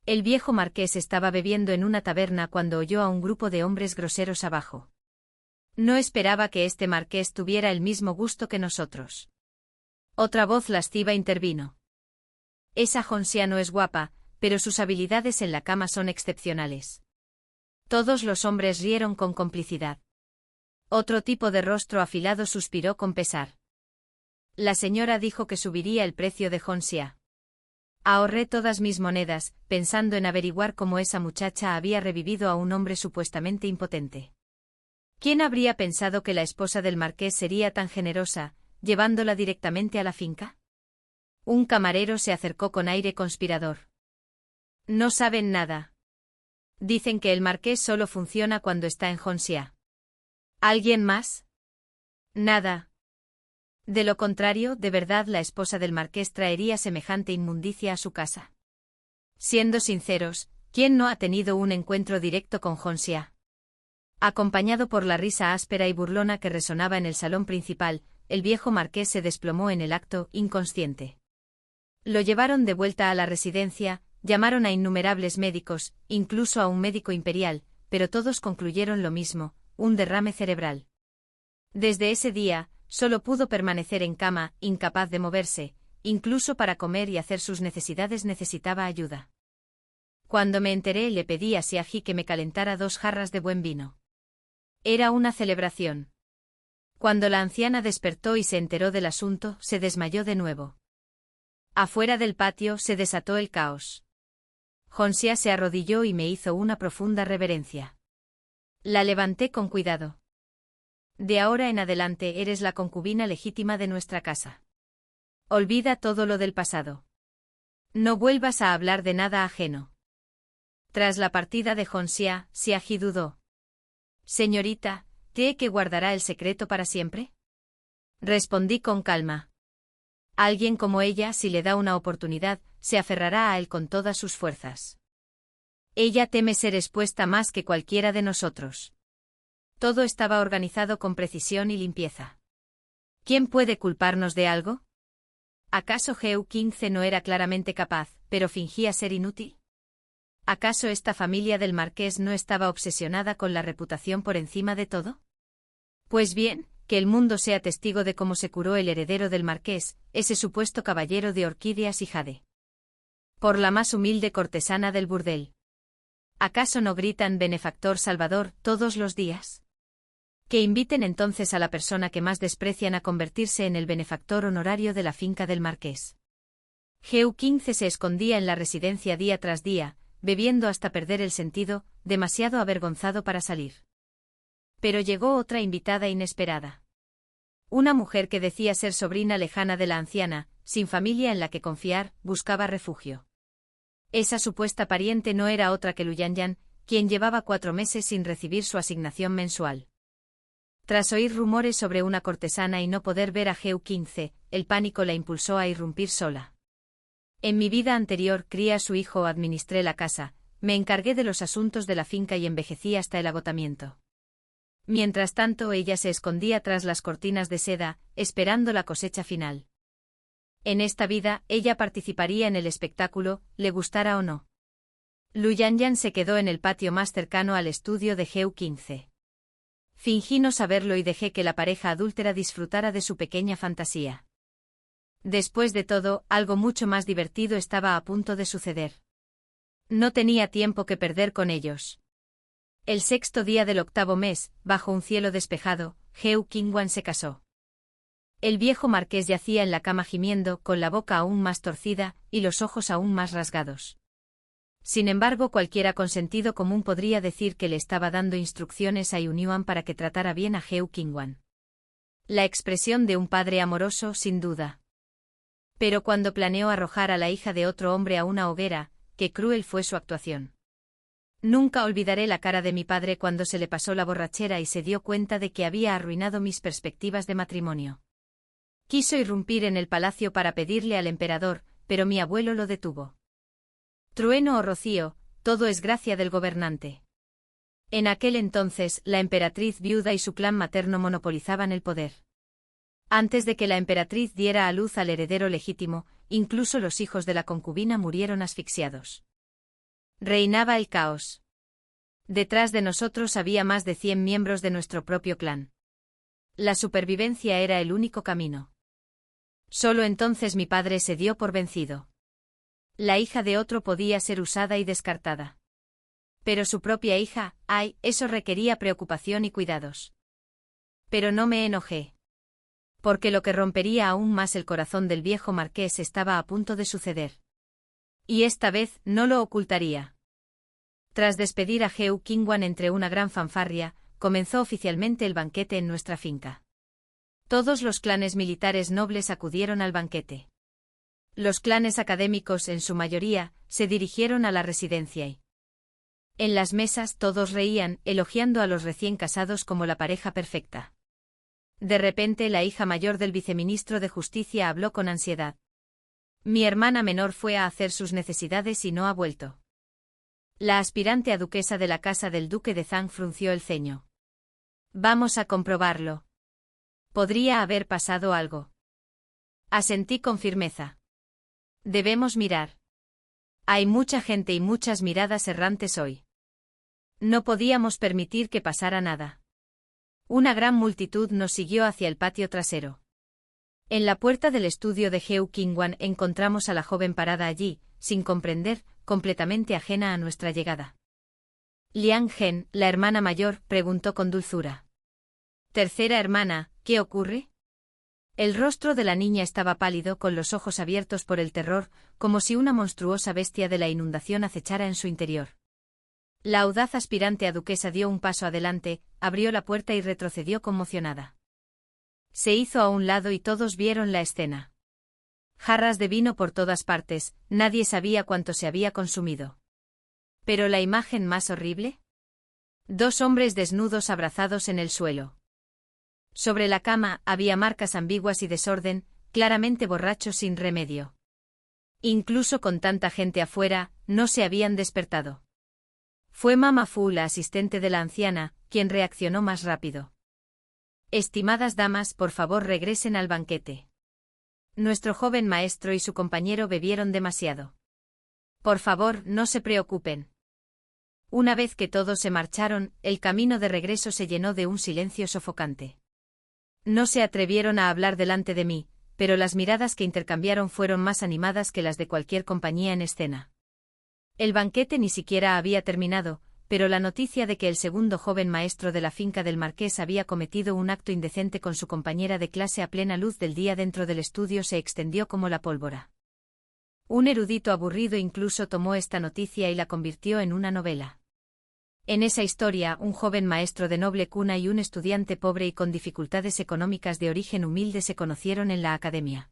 El viejo marqués estaba bebiendo en una taberna cuando oyó a un grupo de hombres groseros abajo. No esperaba que este marqués tuviera el mismo gusto que nosotros. Otra voz lasciva intervino. Esa Hongxia no es guapa, pero sus habilidades en la cama son excepcionales. Todos los hombres rieron con complicidad. Otro tipo de rostro afilado suspiró con pesar. La señora dijo que subiría el precio de Hongxia. Ahorré todas mis monedas, pensando en averiguar cómo esa muchacha había revivido a un hombre supuestamente impotente. ¿Quién habría pensado que la esposa del marqués sería tan generosa, llevándola directamente a la finca? Un camarero se acercó con aire conspirador. No saben nada. Dicen que el marqués solo funciona cuando está en Hongxia. ¿Alguien más? Nada. De lo contrario, ¿de verdad la esposa del marqués traería semejante inmundicia a su casa? Siendo sinceros, ¿quién no ha tenido un encuentro directo con Hongxia? Acompañado por la risa áspera y burlona que resonaba en el salón principal, el viejo marqués se desplomó en el acto, inconsciente. Lo llevaron de vuelta a la residencia, llamaron a innumerables médicos, incluso a un médico imperial, pero todos concluyeron lo mismo, un derrame cerebral. Desde ese día, solo pudo permanecer en cama, incapaz de moverse, incluso para comer y hacer sus necesidades necesitaba ayuda. Cuando me enteré le pedí a Xiaji que me calentara 2 jarras de buen vino. Era una celebración. Cuando la anciana despertó y se enteró del asunto, se desmayó de nuevo. Afuera del patio se desató el caos. Hongxia se arrodilló y me hizo una profunda reverencia. La levanté con cuidado. De ahora en adelante eres la concubina legítima de nuestra casa. Olvida todo lo del pasado. No vuelvas a hablar de nada ajeno. Tras la partida de Hongxia, Xiaji dudó. Señorita, ¿cree que guardará el secreto para siempre? Respondí con calma. Alguien como ella, si le da una oportunidad, se aferrará a él con todas sus fuerzas. Ella teme ser expuesta más que cualquiera de nosotros. Todo estaba organizado con precisión y limpieza. ¿Quién puede culparnos de algo? ¿Acaso Geu 15 no era claramente capaz, pero fingía ser inútil? ¿Acaso esta familia del marqués no estaba obsesionada con la reputación por encima de todo? Pues bien, que el mundo sea testigo de cómo se curó el heredero del marqués, ese supuesto caballero de orquídeas y jade. Por la más humilde cortesana del burdel. ¿Acaso no gritan benefactor Salvador todos los días? Que inviten entonces a la persona que más desprecian a convertirse en el benefactor honorario de la finca del marqués. Geu 15 se escondía en la residencia día tras día, bebiendo hasta perder el sentido, demasiado avergonzado para salir. Pero llegó otra invitada inesperada. Una mujer que decía ser sobrina lejana de la anciana, sin familia en la que confiar, buscaba refugio. Esa supuesta pariente no era otra que Luyanyan, quien llevaba 4 meses sin recibir su asignación mensual. Tras oír rumores sobre una cortesana y no poder ver a Geu 15, el pánico la impulsó a irrumpir sola. En mi vida anterior crié a su hijo o administré la casa, me encargué de los asuntos de la finca y envejecí hasta el agotamiento. Mientras tanto ella se escondía tras las cortinas de seda, esperando la cosecha final. En esta vida, ella participaría en el espectáculo, le gustara o no. Luyanyan se quedó en el patio más cercano al estudio de Geu 15. Fingí no saberlo y dejé que la pareja adúltera disfrutara de su pequeña fantasía. Después de todo, algo mucho más divertido estaba a punto de suceder. No tenía tiempo que perder con ellos. El 6º día del 8º mes, bajo un cielo despejado, Geu Qingwan se casó. El viejo marqués yacía en la cama gimiendo, con la boca aún más torcida, y los ojos aún más rasgados. Sin embargo, cualquiera con sentido común podría decir que le estaba dando instrucciones a Yunyuan para que tratara bien a Geu Qingwan. La expresión de un padre amoroso, sin duda. Pero cuando planeó arrojar a la hija de otro hombre a una hoguera, qué cruel fue su actuación. Nunca olvidaré la cara de mi padre cuando se le pasó la borrachera y se dio cuenta de que había arruinado mis perspectivas de matrimonio. Quiso irrumpir en el palacio para pedirle al emperador, pero mi abuelo lo detuvo. Trueno o rocío, todo es gracia del gobernante. En aquel entonces, la emperatriz viuda y su clan materno monopolizaban el poder. Antes de que la emperatriz diera a luz al heredero legítimo, incluso los hijos de la concubina murieron asfixiados. Reinaba el caos. Detrás de nosotros había más de 100 miembros de nuestro propio clan. La supervivencia era el único camino. Solo entonces mi padre se dio por vencido. La hija de otro podía ser usada y descartada. Pero su propia hija, ay, eso requería preocupación y cuidados. Pero no me enojé. Porque lo que rompería aún más el corazón del viejo marqués estaba a punto de suceder. Y esta vez no lo ocultaría. Tras despedir a Geu Qingwan entre una gran fanfarria, comenzó oficialmente el banquete en nuestra finca. Todos los clanes militares nobles acudieron al banquete. Los clanes académicos, en su mayoría, se dirigieron a la residencia y en las mesas todos reían, elogiando a los recién casados como la pareja perfecta. De repente la hija mayor del viceministro de Justicia habló con ansiedad. Mi hermana menor fue a hacer sus necesidades y no ha vuelto. La aspirante a duquesa de la casa del duque de Zhang frunció el ceño. Vamos a comprobarlo. Podría haber pasado algo. Asentí con firmeza. Debemos mirar. Hay mucha gente y muchas miradas errantes hoy. No podíamos permitir que pasara nada. Una gran multitud nos siguió hacia el patio trasero. En la puerta del estudio de Geu Qingwan encontramos a la joven parada allí, sin comprender, completamente ajena a nuestra llegada. Liang Gen, la hermana mayor, preguntó con dulzura. Tercera hermana, ¿qué ocurre? El rostro de la niña estaba pálido, con los ojos abiertos por el terror, como si una monstruosa bestia de la inundación acechara en su interior. La audaz aspirante a duquesa dio un paso adelante, abrió la puerta y retrocedió conmocionada. Se hizo a un lado y todos vieron la escena. Jarras de vino por todas partes, nadie sabía cuánto se había consumido. ¿Pero la imagen más horrible? 2 hombres desnudos abrazados en el suelo. Sobre la cama había marcas ambiguas y desorden, claramente borrachos sin remedio. Incluso con tanta gente afuera, no se habían despertado. Fue Mama Fu, la asistente de la anciana, quien reaccionó más rápido. Estimadas damas, por favor regresen al banquete. Nuestro joven maestro y su compañero bebieron demasiado. Por favor, no se preocupen. Una vez que todos se marcharon, el camino de regreso se llenó de un silencio sofocante. No se atrevieron a hablar delante de mí, pero las miradas que intercambiaron fueron más animadas que las de cualquier compañía en escena. El banquete ni siquiera había terminado, pero la noticia de que el segundo joven maestro de la finca del marqués había cometido un acto indecente con su compañera de clase a plena luz del día dentro del estudio se extendió como la pólvora. Un erudito aburrido incluso tomó esta noticia y la convirtió en una novela. En esa historia, un joven maestro de noble cuna y un estudiante pobre y con dificultades económicas de origen humilde se conocieron en la academia.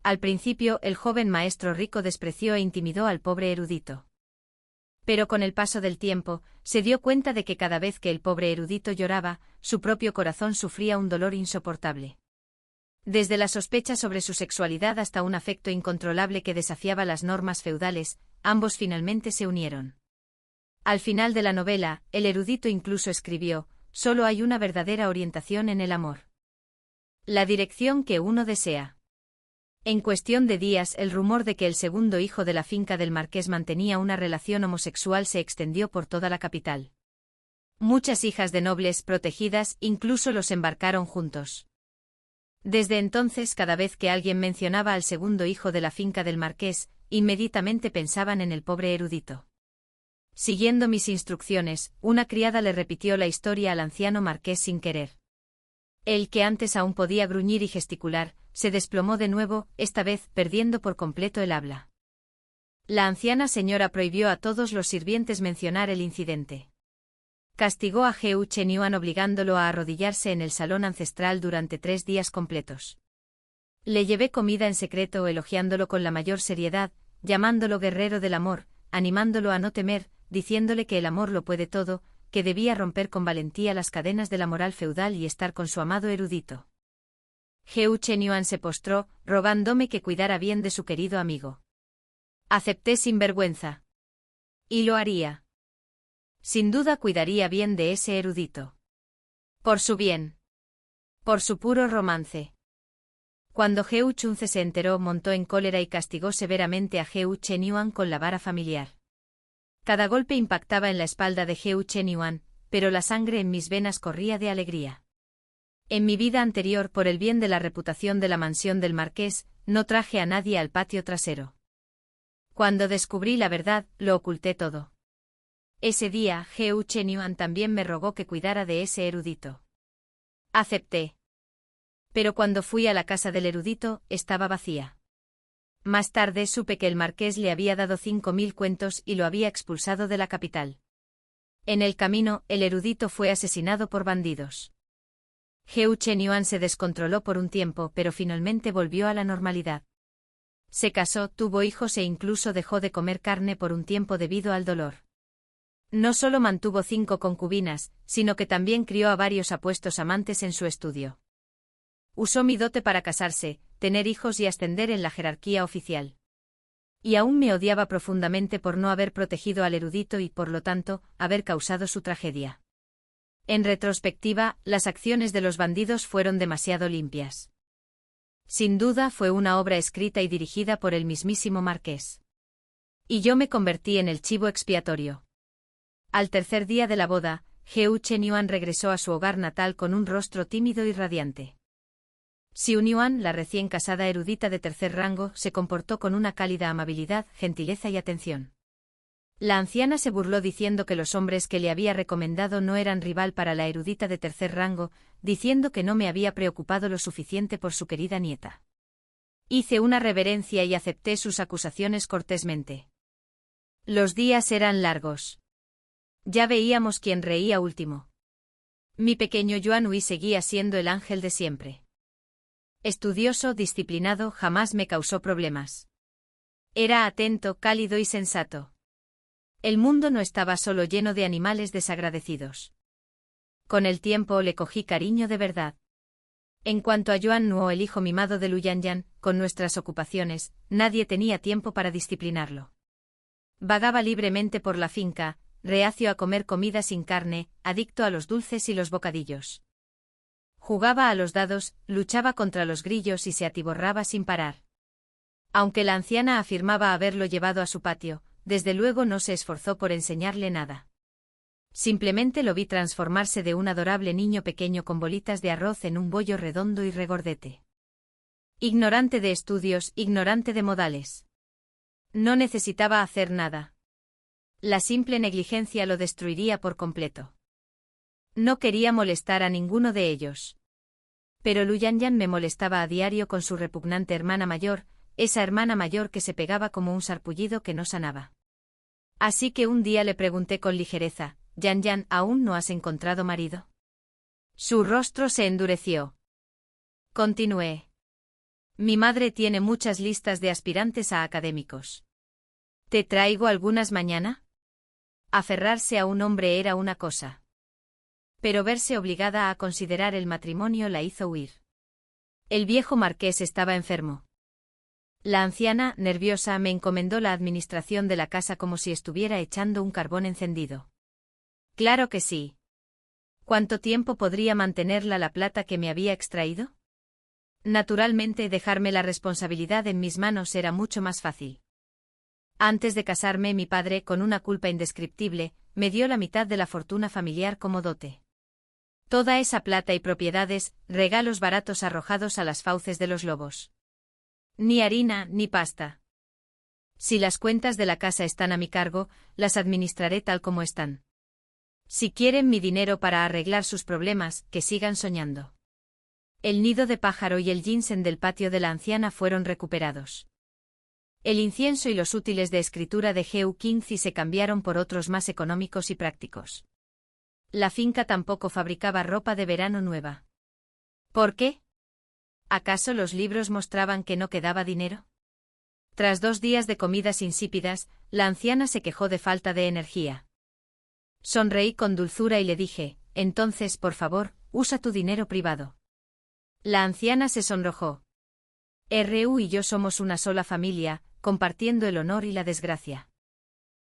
Al principio, el joven maestro rico despreció e intimidó al pobre erudito. Pero con el paso del tiempo, se dio cuenta de que cada vez que el pobre erudito lloraba, su propio corazón sufría un dolor insoportable. Desde la sospecha sobre su sexualidad hasta un afecto incontrolable que desafiaba las normas feudales, ambos finalmente se unieron. Al final de la novela, el erudito incluso escribió: «Solo hay una verdadera orientación en el amor. La dirección que uno desea». En cuestión de días, el rumor de que el segundo hijo de la finca del marqués mantenía una relación homosexual se extendió por toda la capital. Muchas hijas de nobles protegidas incluso los embarcaron juntos. Desde entonces, cada vez que alguien mencionaba al segundo hijo de la finca del marqués, inmediatamente pensaban en el pobre erudito. Siguiendo mis instrucciones, una criada le repitió la historia al anciano marqués sin querer. El que antes aún podía gruñir y gesticular, se desplomó de nuevo, esta vez perdiendo por completo el habla. La anciana señora prohibió a todos los sirvientes mencionar el incidente. Castigó a Heu Chenyuan obligándolo a arrodillarse en el salón ancestral durante 3 días completos. Le llevé comida en secreto elogiándolo con la mayor seriedad, llamándolo guerrero del amor, animándolo a no temer, diciéndole que el amor lo puede todo, que debía romper con valentía las cadenas de la moral feudal y estar con su amado erudito. Heu Chenyuan se postró, rogándome que cuidara bien de su querido amigo. Acepté sin vergüenza. Y lo haría. Sin duda cuidaría bien de ese erudito. Por su bien. Por su puro romance. Cuando Heu Chunce se enteró, montó en cólera y castigó severamente a Heu Chenyuan con la vara familiar. Cada golpe impactaba en la espalda de Heu Chenyuan, pero la sangre en mis venas corría de alegría. En mi vida anterior, por el bien de la reputación de la mansión del marqués, no traje a nadie al patio trasero. Cuando descubrí la verdad, lo oculté todo. Ese día, Heu Chenyuan también me rogó que cuidara de ese erudito. Acepté. Pero cuando fui a la casa del erudito, estaba vacía. Más tarde supe que el marqués le había dado 5.000 cuentos y lo había expulsado de la capital. En el camino, el erudito fue asesinado por bandidos. Heu Chenyuan se descontroló por un tiempo, pero finalmente volvió a la normalidad. Se casó, tuvo hijos e incluso dejó de comer carne por un tiempo debido al dolor. No solo mantuvo 5 concubinas, sino que también crió a varios apuestos amantes en su estudio. Usó mi dote para casarse, tener hijos y ascender en la jerarquía oficial. Y aún me odiaba profundamente por no haber protegido al erudito y, por lo tanto, haber causado su tragedia. En retrospectiva, las acciones de los bandidos fueron demasiado limpias. Sin duda fue una obra escrita y dirigida por el mismísimo marqués. Y yo me convertí en el chivo expiatorio. Al tercer día de la boda, Heu Chenyuan regresó a su hogar natal con un rostro tímido y radiante. Xiu Nyuan, la recién casada erudita de tercer rango, se comportó con una cálida amabilidad, gentileza y atención. La anciana se burló diciendo que los hombres que le había recomendado no eran rival para la erudita de tercer rango, diciendo que no me había preocupado lo suficiente por su querida nieta. Hice una reverencia y acepté sus acusaciones cortésmente. Los días eran largos. Ya veíamos quién reía último. Mi pequeño Yuanhui seguía siendo el ángel de siempre. Estudioso, disciplinado, jamás me causó problemas. Era atento, cálido y sensato. El mundo no estaba solo lleno de animales desagradecidos. Con el tiempo le cogí cariño de verdad. En cuanto a Yuan Nuo, el hijo mimado de Lu Yanyan, con nuestras ocupaciones, nadie tenía tiempo para disciplinarlo. Vagaba libremente por la finca, reacio a comer comida sin carne, adicto a los dulces y los bocadillos. Jugaba a los dados, luchaba contra los grillos y se atiborraba sin parar. Aunque la anciana afirmaba haberlo llevado a su patio, desde luego no se esforzó por enseñarle nada. Simplemente lo vi transformarse de un adorable niño pequeño con bolitas de arroz en un bollo redondo y regordete. Ignorante de estudios, ignorante de modales. No necesitaba hacer nada. La simple negligencia lo destruiría por completo. No quería molestar a ninguno de ellos. Pero Lu Yanyan me molestaba a diario con su repugnante hermana mayor, esa hermana mayor que se pegaba como un sarpullido que no sanaba. Así que un día le pregunté con ligereza, «Yanyan, ¿aún no has encontrado marido?» Su rostro se endureció. Continué. Mi madre tiene muchas listas de aspirantes a académicos. ¿Te traigo algunas mañana? Aferrarse a un hombre era una cosa. Pero verse obligada a considerar el matrimonio la hizo huir. El viejo marqués estaba enfermo. La anciana, nerviosa, me encomendó la administración de la casa como si estuviera echando un carbón encendido. Claro que sí. ¿Cuánto tiempo podría mantenerla la plata que me había extraído? Naturalmente, dejarme la responsabilidad en mis manos era mucho más fácil. Antes de casarme, mi padre, con una culpa indescriptible, me dio la mitad de la fortuna familiar como dote. Toda esa plata y propiedades, regalos baratos arrojados a las fauces de los lobos. Ni harina, ni pasta. Si las cuentas de la casa están a mi cargo, las administraré tal como están. Si quieren mi dinero para arreglar sus problemas, que sigan soñando. El nido de pájaro y el ginseng del patio de la anciana fueron recuperados. El incienso y los útiles de escritura de Geu Qingzi se cambiaron por otros más económicos y prácticos. La finca tampoco fabricaba ropa de verano nueva. ¿Por qué? ¿Acaso los libros mostraban que no quedaba dinero? Tras 2 días de comidas insípidas, la anciana se quejó de falta de energía. Sonreí con dulzura y le dije, entonces, por favor, usa tu dinero privado. La anciana se sonrojó. R.U. y yo somos una sola familia, compartiendo el honor y la desgracia.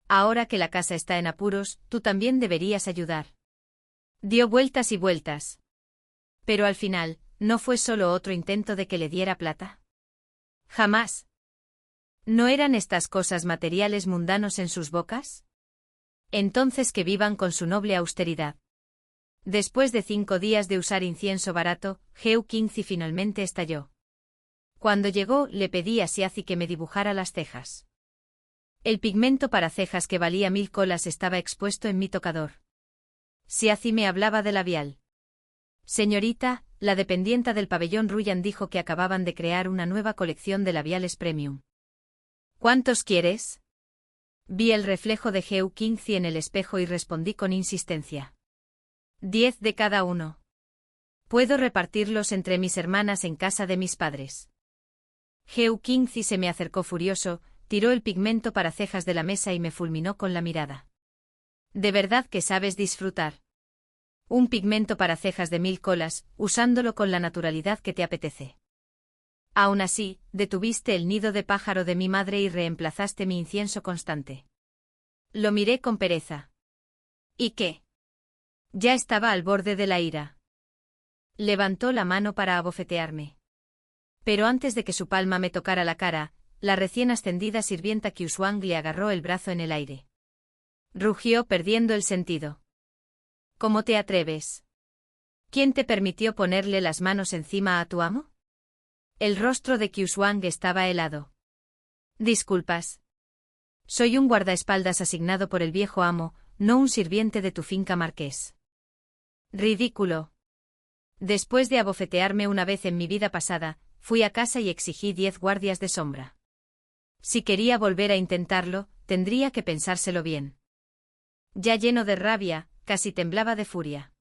Ahora que la casa está en apuros, tú también deberías ayudar. Dio vueltas y vueltas. Pero al final, ¿no fue solo otro intento de que le diera plata? Jamás. ¿No eran estas cosas materiales mundanos en sus bocas? Entonces que vivan con su noble austeridad. Después de 5 días de usar incienso barato, Geu Qingzi finalmente estalló. Cuando llegó, le pedí a Xiazi que me dibujara las cejas. El pigmento para cejas que valía 1000 colas estaba expuesto en mi tocador. Xiazi me hablaba de labial. Señorita, la dependienta del pabellón Ruyan dijo que acababan de crear una nueva colección de labiales premium. ¿Cuántos quieres? Vi el reflejo de Geu Qingzi en el espejo y respondí con insistencia. 10 de cada uno. Puedo repartirlos entre mis hermanas en casa de mis padres. Geu Qingzi se me acercó furioso, tiró el pigmento para cejas de la mesa y me fulminó con la mirada. ¿De verdad que sabes disfrutar? Un pigmento para cejas de 1000 colas, usándolo con la naturalidad que te apetece. Aún así, detuviste el nido de pájaro de mi madre y reemplazaste mi incienso constante. Lo miré con pereza. ¿Y qué? Ya estaba al borde de la ira. Levantó la mano para abofetearme. Pero antes de que su palma me tocara la cara, la recién ascendida sirvienta Qiushuang le agarró el brazo en el aire. Rugió perdiendo el sentido. ¿Cómo te atreves? ¿Quién te permitió ponerle las manos encima a tu amo? El rostro de Qiushuang estaba helado. Disculpas. Soy un guardaespaldas asignado por el viejo amo, no un sirviente de tu finca marqués. Ridículo. Después de abofetearme una vez en mi vida pasada, fui a casa y exigí 10 guardias de sombra. Si quería volver a intentarlo, tendría que pensárselo bien. Ya lleno de rabia, casi temblaba de furia.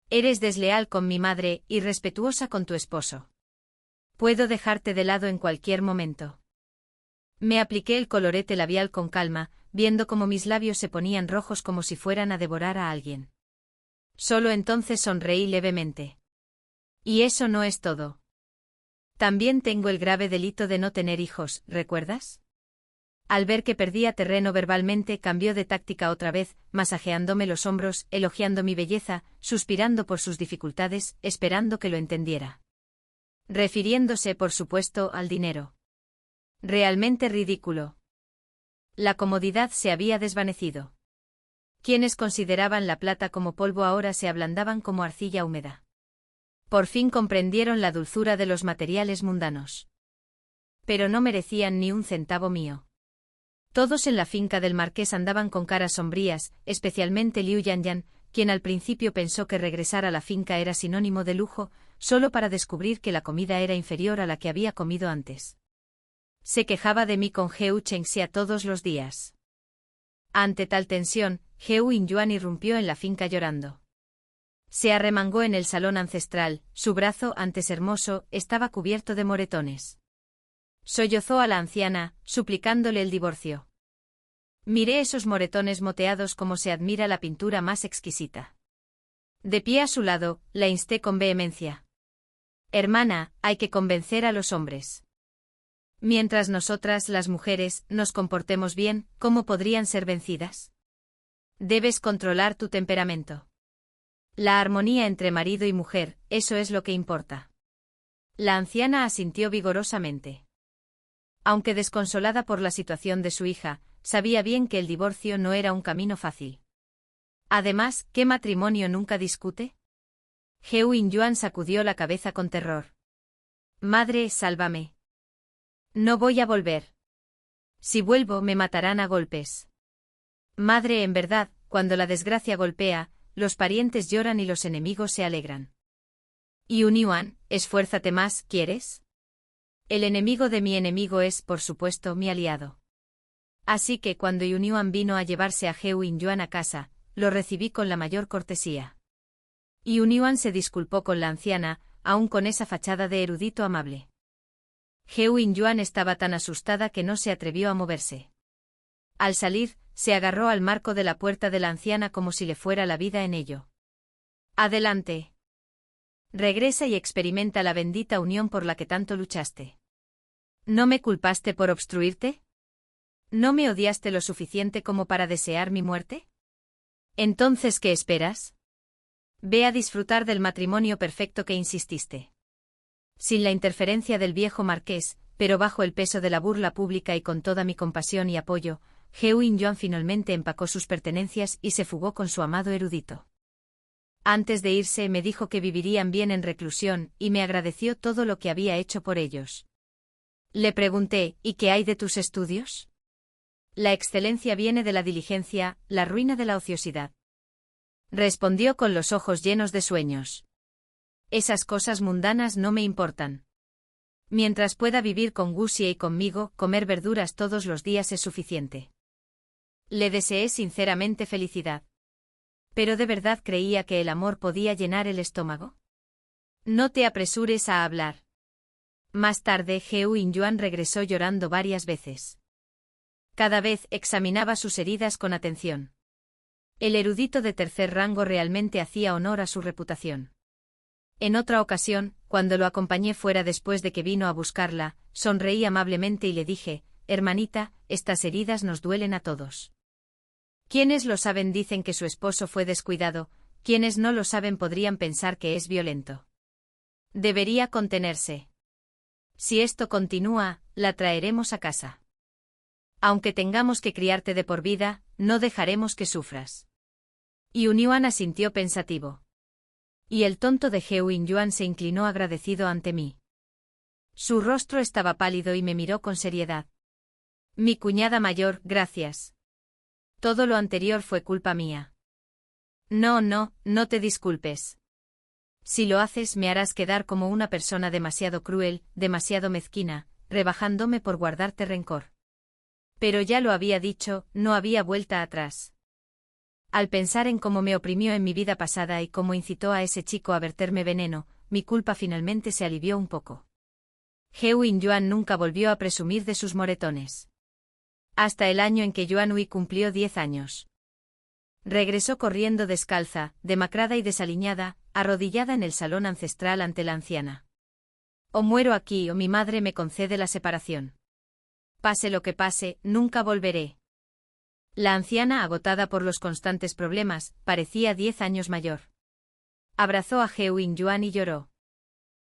Eres desleal con mi madre, irrespetuosa con tu esposo. Puedo dejarte de lado en cualquier momento. Me apliqué el colorete labial con calma, viendo cómo mis labios se ponían rojos como si fueran a devorar a alguien. Solo entonces sonreí levemente. Y eso no es todo. También tengo el grave delito de no tener hijos, ¿recuerdas? Al ver que perdía terreno verbalmente, cambió de táctica otra vez, masajeándome los hombros, elogiando mi belleza, suspirando por sus dificultades, esperando que lo entendiera. Refiriéndose, por supuesto, al dinero. Realmente ridículo. La comodidad se había desvanecido. Quienes consideraban la plata como polvo ahora se ablandaban como arcilla húmeda. Por fin comprendieron la dulzura de los materiales mundanos. Pero no merecían ni un centavo mío. Todos en la finca del marqués andaban con caras sombrías, especialmente Liu Yanyan, quien al principio pensó que regresar a la finca era sinónimo de lujo, solo para descubrir que la comida era inferior a la que había comido antes. Se quejaba de mí con Heu Chengxia todos los días. Ante tal tensión, Heu Inyuan irrumpió en la finca llorando. Se arremangó en el salón ancestral, su brazo, antes hermoso, estaba cubierto de moretones. Sollozó a la anciana, suplicándole el divorcio. Miré esos moretones moteados como se admira la pintura más exquisita. De pie a su lado, la insté con vehemencia. Hermana, hay que convencer a los hombres. Mientras nosotras, las mujeres, nos comportemos bien, ¿cómo podrían ser vencidas? Debes controlar tu temperamento. La armonía entre marido y mujer, eso es lo que importa. La anciana asintió vigorosamente. Aunque desconsolada por la situación de su hija, sabía bien que el divorcio no era un camino fácil. Además, ¿qué matrimonio nunca discute? Heu Inyuan sacudió la cabeza con terror. Madre, sálvame. No voy a volver. Si vuelvo, me matarán a golpes. Madre, en verdad, cuando la desgracia golpea, los parientes lloran y los enemigos se alegran. Yuan, esfuérzate más, ¿quieres? El enemigo de mi enemigo es, por supuesto, mi aliado. Así que cuando Yuan vino a llevarse a Heu Inyuan a casa, lo recibí con la mayor cortesía. Yuan se disculpó con la anciana, aún con esa fachada de erudito amable. Heu Inyuan estaba tan asustada que no se atrevió a moverse. Al salir, se agarró al marco de la puerta de la anciana como si le fuera la vida en ello. Adelante. Regresa y experimenta la bendita unión por la que tanto luchaste. ¿No me culpaste por obstruirte? ¿No me odiaste lo suficiente como para desear mi muerte? Entonces, ¿qué esperas? Ve a disfrutar del matrimonio perfecto que insististe. Sin la interferencia del viejo marqués, pero bajo el peso de la burla pública y con toda mi compasión y apoyo, Heu Inyuan finalmente empacó sus pertenencias y se fugó con su amado erudito. Antes de irse me dijo que vivirían bien en reclusión y me agradeció todo lo que había hecho por ellos. Le pregunté, ¿y qué hay de tus estudios? La excelencia viene de la diligencia, la ruina de la ociosidad. Respondió con los ojos llenos de sueños. Esas cosas mundanas no me importan. Mientras pueda vivir con Gusie y conmigo, comer verduras todos los días es suficiente. Le deseé sinceramente felicidad. ¿Pero de verdad creía que el amor podía llenar el estómago? No te apresures a hablar. Más tarde Heu Inyuan regresó llorando varias veces. Cada vez examinaba sus heridas con atención. El erudito de tercer rango realmente hacía honor a su reputación. En otra ocasión, cuando lo acompañé fuera después de que vino a buscarla, sonreí amablemente y le dije, hermanita, estas heridas nos duelen a todos. Quienes lo saben dicen que su esposo fue descuidado, quienes no lo saben podrían pensar que es violento. Debería contenerse. Si esto continúa, la traeremos a casa. Aunque tengamos que criarte de por vida, no dejaremos que sufras. Yuan asintió pensativo. Y el tonto de Heu Inyuan se inclinó agradecido ante mí. Su rostro estaba pálido y me miró con seriedad. Mi cuñada mayor, gracias. Todo lo anterior fue culpa mía. No, no te disculpes. Si lo haces me harás quedar como una persona demasiado cruel, demasiado mezquina, rebajándome por guardarte rencor. Pero ya lo había dicho, no había vuelta atrás. Al pensar en cómo me oprimió en mi vida pasada y cómo incitó a ese chico a verterme veneno, mi culpa finalmente se alivió un poco. Heu Inyuan nunca volvió a presumir de sus moretones. Hasta el año en que Yuan Hui cumplió 10 años. Regresó corriendo descalza, demacrada y desaliñada, arrodillada en el salón ancestral ante la anciana. O muero aquí o mi madre me concede la separación. Pase lo que pase, nunca volveré. La anciana, agotada por los constantes problemas, parecía 10 años mayor. Abrazó a Heo In-yuan y lloró.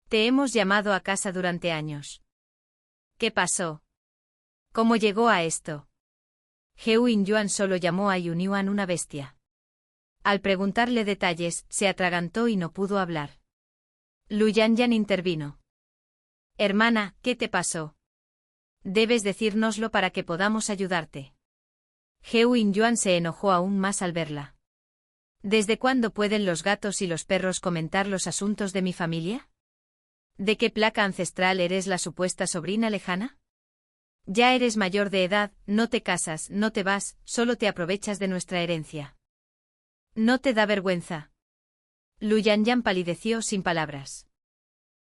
Te hemos llamado a casa durante años. ¿Qué pasó? ¿Cómo llegó a esto? Heo In-yuan solo llamó a Yun-yuan una bestia. Al preguntarle detalles, se atragantó y no pudo hablar. Lu Yanyan intervino. Hermana, ¿qué te pasó? Debes decírnoslo para que podamos ayudarte. Heo In-yuan se enojó aún más al verla. ¿Desde cuándo pueden los gatos y los perros comentar los asuntos de mi familia? ¿De qué placa ancestral eres la supuesta sobrina lejana? Ya eres mayor de edad, no te casas, no te vas, solo te aprovechas de nuestra herencia. ¿No te da vergüenza? Lu Yanyan palideció sin palabras.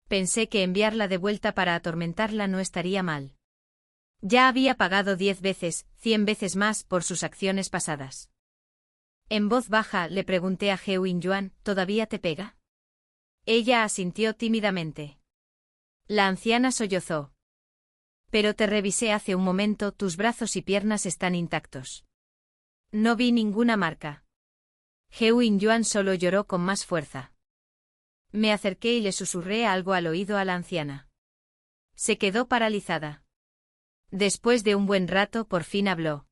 Pensé que enviarla de vuelta para atormentarla no estaría mal. Ya había pagado 10 veces, 100 veces más por sus acciones pasadas. En voz baja le pregunté a Heo In-yuan, ¿todavía te pega? Ella asintió tímidamente. La anciana sollozó. Pero te revisé hace un momento, tus brazos y piernas están intactos. No vi ninguna marca. Heo In-yuan solo lloró con más fuerza. Me acerqué y le susurré algo al oído a la anciana. Se quedó paralizada. Después de un buen rato por fin habló.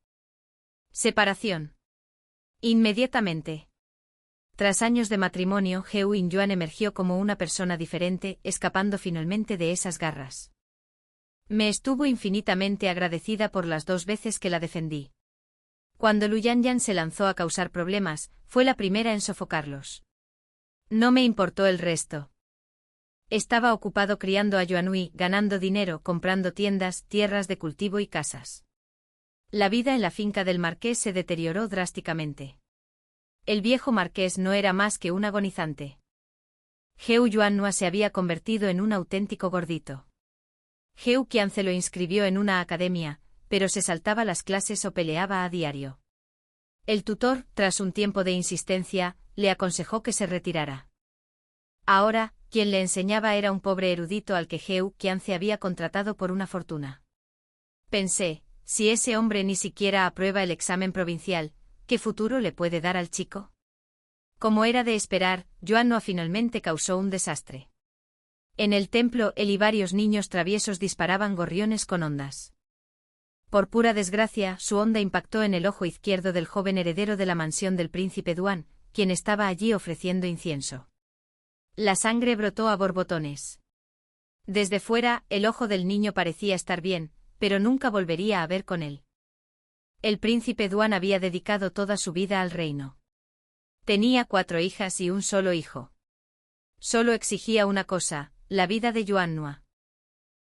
Separación. Inmediatamente. Tras años de matrimonio, Heo In-yuan emergió como una persona diferente, escapando finalmente de esas garras. Me estuvo infinitamente agradecida por las 2 veces que la defendí. Cuando Lu Yanyan se lanzó a causar problemas, fue la primera en sofocarlos. No me importó el resto. Estaba ocupado criando a Yuanhui, ganando dinero, comprando tiendas, tierras de cultivo y casas. La vida en la finca del marqués se deterioró drásticamente. El viejo marqués no era más que un agonizante. Heo Yuanhua se había convertido en un auténtico gordito. Heo Qianze lo inscribió en una academia, pero se saltaba las clases o peleaba a diario. El tutor, tras un tiempo de insistencia, le aconsejó que se retirara. Ahora, quien le enseñaba era un pobre erudito al que Heo Qianze había contratado por una fortuna. Pensé, si ese hombre ni siquiera aprueba el examen provincial, ¿qué futuro le puede dar al chico? Como era de esperar, Yuanhua finalmente causó un desastre. En el templo, él y varios niños traviesos disparaban gorriones con ondas. Por pura desgracia, su onda impactó en el ojo izquierdo del joven heredero de la mansión del príncipe Duan, quien estaba allí ofreciendo incienso. La sangre brotó a borbotones. Desde fuera, el ojo del niño parecía estar bien, pero nunca volvería a ver con él. El príncipe Duan había dedicado toda su vida al reino. Tenía 4 hijas y un solo hijo. Solo exigía una cosa, la vida de Yuanhua.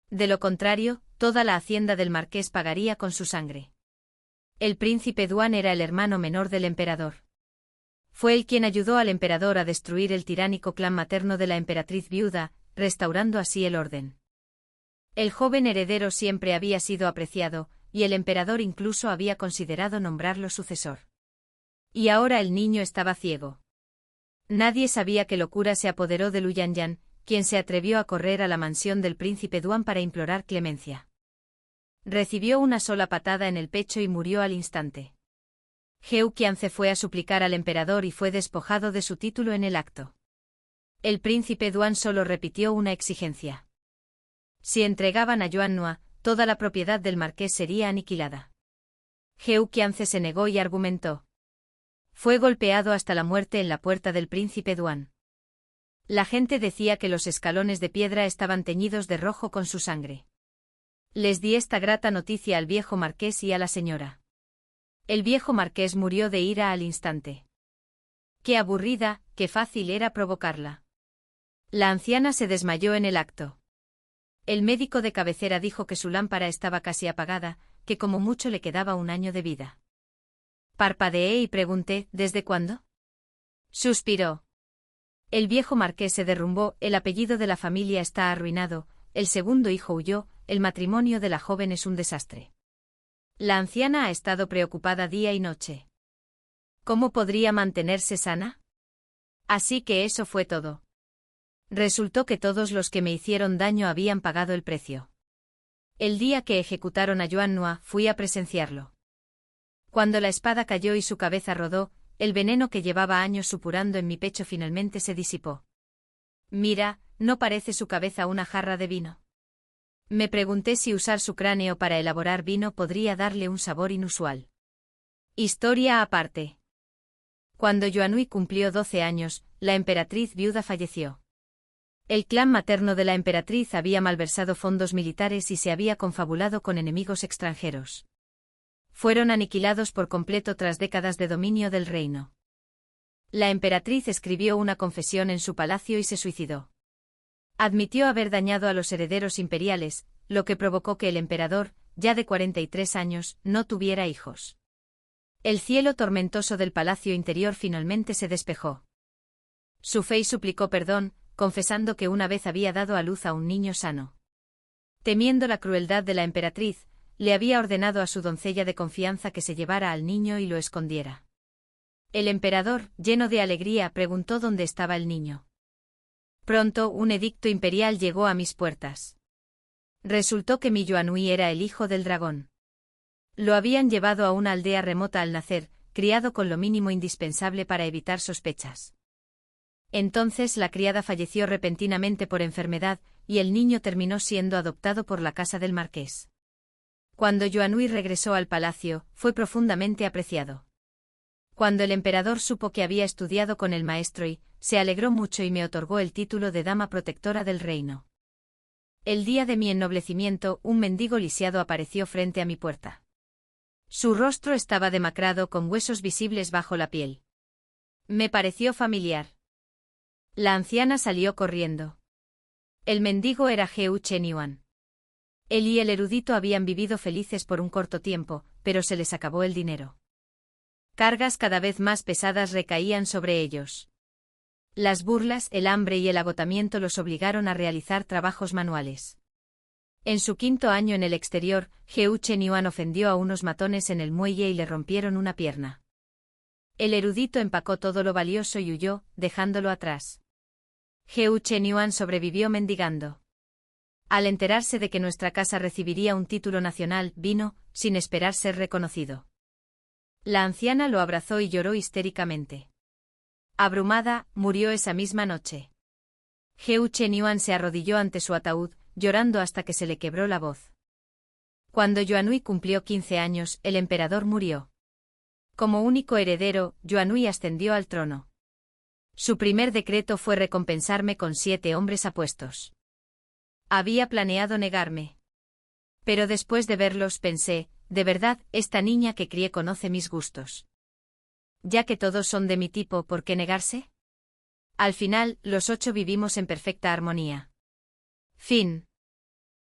De lo contrario, toda la hacienda del marqués pagaría con su sangre. El príncipe Duan era el hermano menor del emperador. Fue él quien ayudó al emperador a destruir el tiránico clan materno de la emperatriz viuda, restaurando así el orden. El joven heredero siempre había sido apreciado, y el emperador incluso había considerado nombrarlo sucesor. Y ahora el niño estaba ciego. Nadie sabía qué locura se apoderó de Lu Yanyan, quien se atrevió a correr a la mansión del príncipe Duan para implorar clemencia. Recibió una sola patada en el pecho y murió al instante. Heo Qianze fue a suplicar al emperador y fue despojado de su título en el acto. El príncipe Duan solo repitió una exigencia. Si entregaban a Yuanhua, toda la propiedad del marqués sería aniquilada. Heo Qianze se negó y argumentó. Fue golpeado hasta la muerte en la puerta del príncipe Duan. La gente decía que los escalones de piedra estaban teñidos de rojo con su sangre. Les di esta grata noticia al viejo marqués y a la señora. El viejo marqués murió de ira al instante. Qué aburrida, qué fácil era provocarla. La anciana se desmayó en el acto. El médico de cabecera dijo que su lámpara estaba casi apagada, que como mucho le quedaba 1 año de vida. Parpadeé y pregunté, ¿desde cuándo? Suspiró. El viejo marqués se derrumbó, el apellido de la familia está arruinado, el segundo hijo huyó, el matrimonio de la joven es un desastre. La anciana ha estado preocupada día y noche. ¿Cómo podría mantenerse sana? Así que eso fue todo. Resultó que todos los que me hicieron daño habían pagado el precio. El día que ejecutaron a Yuan, fui a presenciarlo. Cuando la espada cayó y su cabeza rodó, el veneno que llevaba años supurando en mi pecho finalmente se disipó. Mira, ¿no parece su cabeza una jarra de vino? Me pregunté si usar su cráneo para elaborar vino podría darle un sabor inusual. Historia aparte. Cuando Yuanhui cumplió 12 años, la emperatriz viuda falleció. El clan materno de la emperatriz había malversado fondos militares y se había confabulado con enemigos extranjeros. Fueron aniquilados por completo tras décadas de dominio del reino. La emperatriz escribió una confesión en su palacio y se suicidó. Admitió haber dañado a los herederos imperiales, lo que provocó que el emperador, ya de 43 años, no tuviera hijos. El cielo tormentoso del palacio interior finalmente se despejó. Su Fei suplicó perdón, confesando que una vez había dado a luz a un niño sano. Temiendo la crueldad de la emperatriz, le había ordenado a su doncella de confianza que se llevara al niño y lo escondiera. El emperador, lleno de alegría, preguntó dónde estaba el niño. Pronto un edicto imperial llegó a mis puertas. Resultó que mi Yuanhui era el hijo del dragón. Lo habían llevado a una aldea remota al nacer, criado con lo mínimo indispensable para evitar sospechas. Entonces la criada falleció repentinamente por enfermedad, y el niño terminó siendo adoptado por la casa del marqués. Cuando Yuanhui regresó al palacio, fue profundamente apreciado. Cuando el emperador supo que había estudiado con el maestro Yi, se alegró mucho y me otorgó el título de dama protectora del reino. El día de mi ennoblecimiento, un mendigo lisiado apareció frente a mi puerta. Su rostro estaba demacrado con huesos visibles bajo la piel. Me pareció familiar. La anciana salió corriendo. El mendigo era Heu Chenyuan. Él y el erudito habían vivido felices por un corto tiempo, pero se les acabó el dinero. Cargas cada vez más pesadas recaían sobre ellos. Las burlas, el hambre y el agotamiento los obligaron a realizar trabajos manuales. En su 5.º año en el exterior, Heu Chenyuan ofendió a unos matones en el muelle y le rompieron una pierna. El erudito empacó todo lo valioso y huyó, dejándolo atrás. Heu Chenyuan sobrevivió mendigando. Al enterarse de que nuestra casa recibiría un título nacional, vino, sin esperar ser reconocido. La anciana lo abrazó y lloró histéricamente. Abrumada, murió esa misma noche. Heu Chenyuan se arrodilló ante su ataúd, llorando hasta que se le quebró la voz. Cuando Yuanhui cumplió 15 años, el emperador murió. Como único heredero, Yuanhui ascendió al trono. Su primer decreto fue recompensarme con 7 hombres apuestos. Había planeado negarme. Pero después de verlos pensé, de verdad, esta niña que crié conoce mis gustos. Ya que todos son de mi tipo, ¿por qué negarse? Al final, los 8 vivimos en perfecta armonía. Fin.